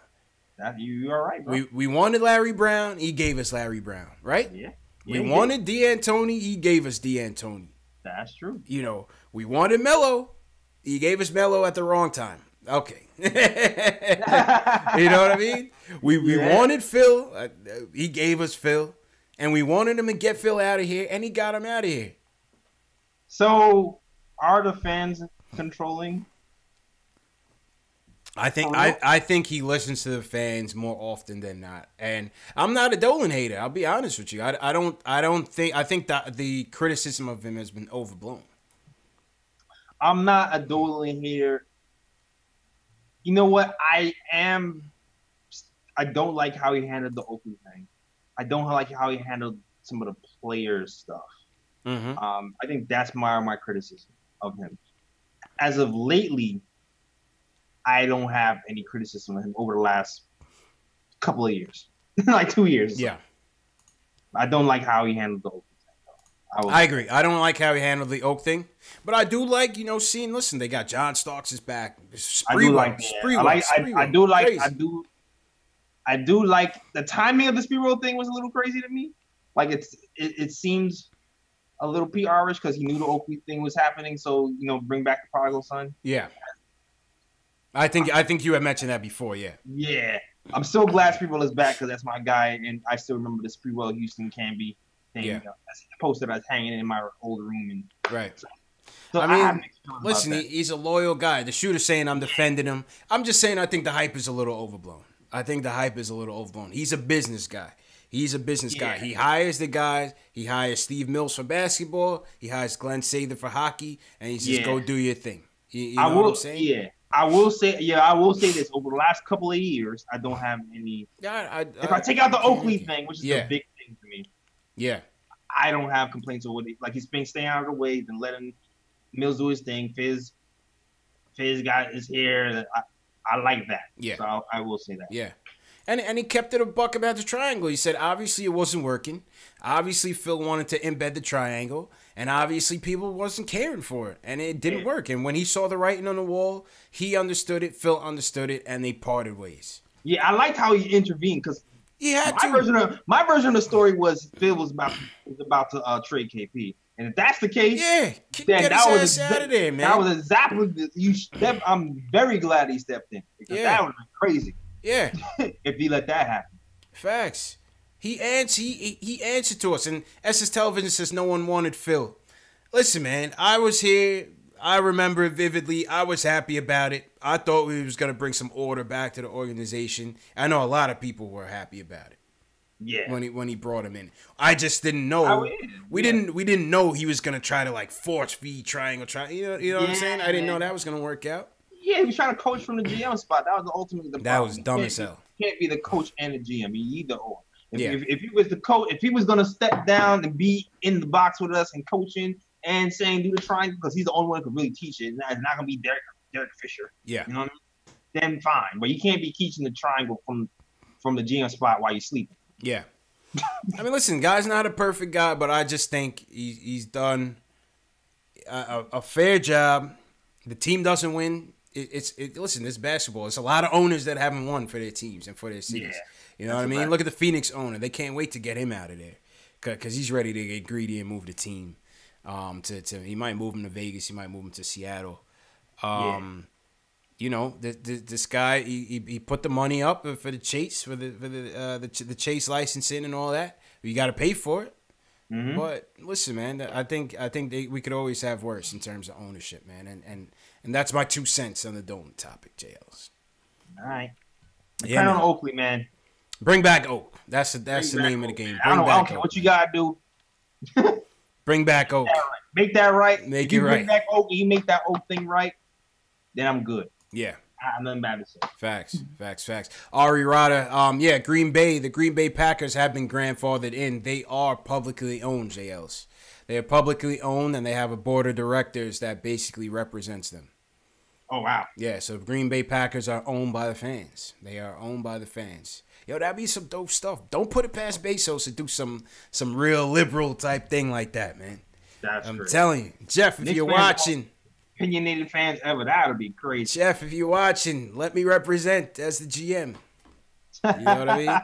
You are right, bro. We wanted Larry Brown. He gave us Larry Brown, right? Yeah. We wanted D'Antoni. He gave us D'Antoni. That's true. We wanted Melo. He gave us Melo at the wrong time. Okay. You know what I mean? We wanted Phil. He gave us Phil. And we wanted him to get Phil out of here, and he got him out of here. So, are the fans controlling? I think he listens to the fans more often than not, and I'm not a Dolan hater. I'll be honest with you. I think that the criticism of him has been overblown. I'm not a Dolan hater. You know what? I don't like how he handled the Oakley thing. I don't like how he handled some of the players stuff. Mm-hmm. I think that's my criticism of him. As of lately, I don't have any criticism of him over the last couple of years, like 2 years. Yeah. I don't like how he handled the Oak thing. I agree. I don't like how he handled the Oak thing, but I do like, seeing. Listen, they got John Starks is back. I do like the timing of the Sprewell thing was a little crazy to me. Like it seems a little PR-ish because he knew the Oakley thing was happening. So bring back the prodigal son. Yeah. I think you had mentioned that before, yeah. Yeah. I'm so glad Sprewell is back because that's my guy, and I still remember the Sprewell Houston Canby thing. Yeah. That's the poster I was hanging in my old room. And right. So I mean, listen, he's a loyal guy. The shooter's saying I'm defending him. I'm just saying I think the hype is a little overblown. I think the hype is a little overblown. He's a business guy. He's a business guy. He hires the guys. He hires Steve Mills for basketball. He hires Glenn Sather for hockey, and he says, "Go do your thing." You know what I'm saying? Yeah, I will say this. Over the last couple of years, I don't have any. If I take out the Oakley thing, which is a big thing to me, I don't have complaints over it. Like, he's been staying out of the way and letting Mills do his thing. Fizz got his hair. I like that. Yeah, so I will say that. Yeah. And he kept it a buck about the triangle. He said, obviously, it wasn't working. Obviously, Phil wanted to embed the triangle. And obviously, people wasn't caring for it. And it didn't work. And when he saw the writing on the wall, he understood it, Phil understood it, and they parted ways. Yeah, I liked how he intervened, because my version of the story was Phil was about to trade KP. And if that's the case, get his ass out of there, man. That was exactly I'm very glad he stepped in, because that would have been crazy. Yeah, if he let that happen. Facts. He answered to us, and SS Television says no one wanted Phil. Listen, man, I was here. I remember it vividly. I was happy about it. I thought we was gonna bring some order back to the organization. I know a lot of people were happy about it. Yeah. When he brought him in, I just didn't know. We didn't know he was gonna try to like force feed triangle. You know what I'm saying? I didn't know that was gonna work out. Yeah, he was trying to coach from the GM spot. That was the ultimate. That was dumb as hell. You can't be the coach and the GM. You either or. If he was the coach, if he was gonna step down and be in the box with us and coaching and saying do the triangle, because he's the only one who can really teach it. It's not gonna be Derek Fisher. Yeah. You know what I mean? Then fine, but you can't be teaching the triangle from the GM spot while you're sleeping. Yeah. I mean, listen, guy's not a perfect guy, but I just think he's done a fair job. The team doesn't win. Listen, it's basketball. It's a lot of owners that haven't won for their teams and for their cities. Yeah, you know what I mean? Look at the Phoenix owner. They can't wait to get him out of there because he's ready to get greedy and move the team. He might move him to Vegas. He might move him to Seattle. You know, this guy he put the money up for the Chase for the Chase licensing and all that. You got to pay for it. Mm-hmm. But listen, man, I think we could always have worse in terms of ownership, man, and that's my 2 cents on the donut topic, JLs. All right, depend on Oakley, man. Bring back Oak. That's the name of the game. I don't care what you gotta do. Bring back Oak. Make that right. Make if it you right. Bring back Oak. You make that Oak thing right. Then I'm good. Yeah. I have nothing bad to say. Facts. Ari Rada, Green Bay. The Green Bay Packers have been grandfathered in. They are publicly owned, JLs. They are publicly owned, and they have a board of directors that basically represents them. Oh, wow. Yeah, so Green Bay Packers are owned by the fans. They are owned by the fans. Yo, that'd be some dope stuff. Don't put it past Bezos to do some real liberal type thing like that, man. I'm telling you. Jeff, if you're watching... Opinionated fans ever, that would be crazy. Jeff, if you're watching, let me represent as the GM. You know what I mean? All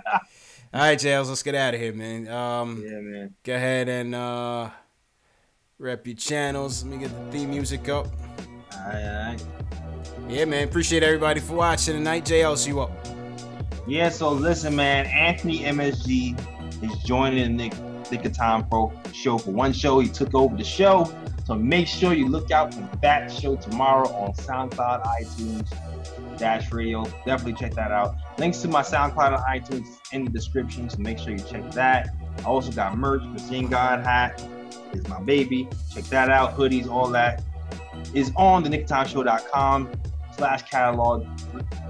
right, Jails, let's get out of here, man. Man. Go ahead and rep your channels. Let me get the theme music up. All right. Yeah, man. Appreciate everybody for watching tonight. JL, see you up. Yeah, so listen, man. Anthony MSG is joining the Nick of Time Pro show. For one show, he took over the show. So make sure you look out for that show tomorrow on SoundCloud, iTunes, Dash Radio. Definitely check that out. Links to my SoundCloud and iTunes in the description, so make sure you check that. I also got merch. Machine God hat is my baby. Check that out. Hoodies, all that is on thenickatimeshow.com/catalog.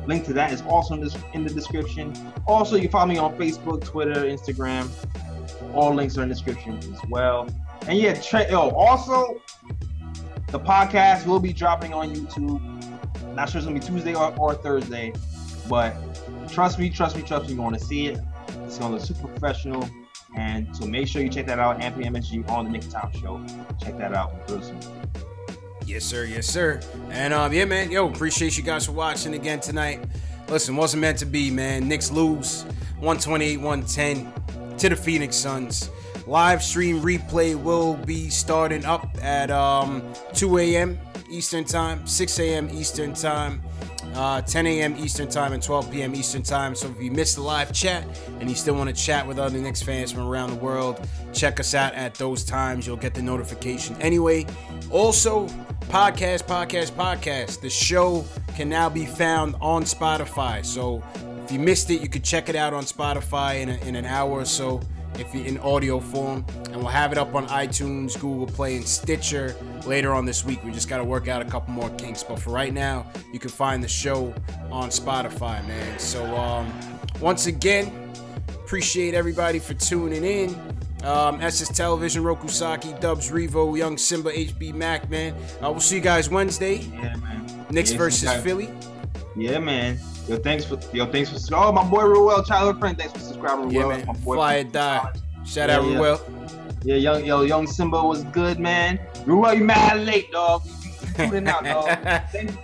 Link to that is also in the description. Also, you can follow me on Facebook, Twitter, Instagram. All links are in the description as well. And yeah, also, the podcast will be dropping on YouTube. Not sure it's going to be Tuesday or Thursday, but trust me, you want to see it. It's going to look super professional. And so make sure you check that out, Anthony MSG on the Nick Time Show. Check that out real soon. Yes, sir. And yeah, man, appreciate you guys for watching again tonight. Listen, wasn't meant to be, man. Knicks lose 128-110 to the Phoenix Suns. Live stream replay will be starting up at 2 a.m. Eastern Time, 6 a.m. Eastern Time, 10 a.m. Eastern Time, and 12 p.m. Eastern Time. So if you missed the live chat and you still want to chat with other Knicks fans from around the world, check us out at those times. You'll get the notification. Anyway, also, podcast. The show can now be found on Spotify. So if you missed it, you could check it out on Spotify in an hour or so, if you're in audio form, and we'll have it up on iTunes, Google Play, and Stitcher later on this week. We just got to work out a couple more kinks, but for right now, you can find the show on Spotify, man. So once again, appreciate everybody for tuning in. SS Television, Roku Saki, Dubs Revo, Young Simba, HB Mac, man. We'll see you guys Wednesday. Yeah, man. Knicks versus Philly. Yeah, man. Yo, thanks for oh, my boy Ruel, childhood friend. Thanks for subscribing, Ruel. Yeah, man. My boy Fly or die. Shout out, Ruel. Yeah, young Simba was good, man. Ruel, you mad late, dog. You tuning out, dog.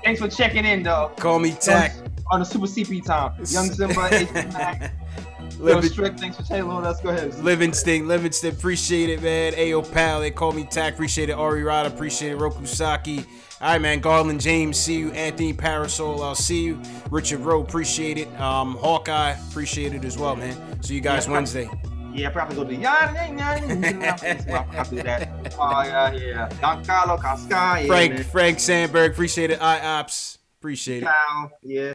Thanks for checking in, dog. Call me Tack. On the Super CP time. Young Simba, HB Mac. Strick, thanks for chilling with us. Go ahead. Livingston, appreciate it, man. Ayo, pal, they call me Tack. Appreciate it. Ari Rada, appreciate it. Roku Saki. All right, man. Garland James, see you. Anthony Parasol, I'll see you. Richard Rowe, appreciate it. Hawkeye, appreciate it as well, man. See you guys Wednesday. Yeah, probably go to I'll do that. Oh, yeah. Don Carlo Casca. Frank Sandberg, appreciate it. IOPS, appreciate it. Yeah.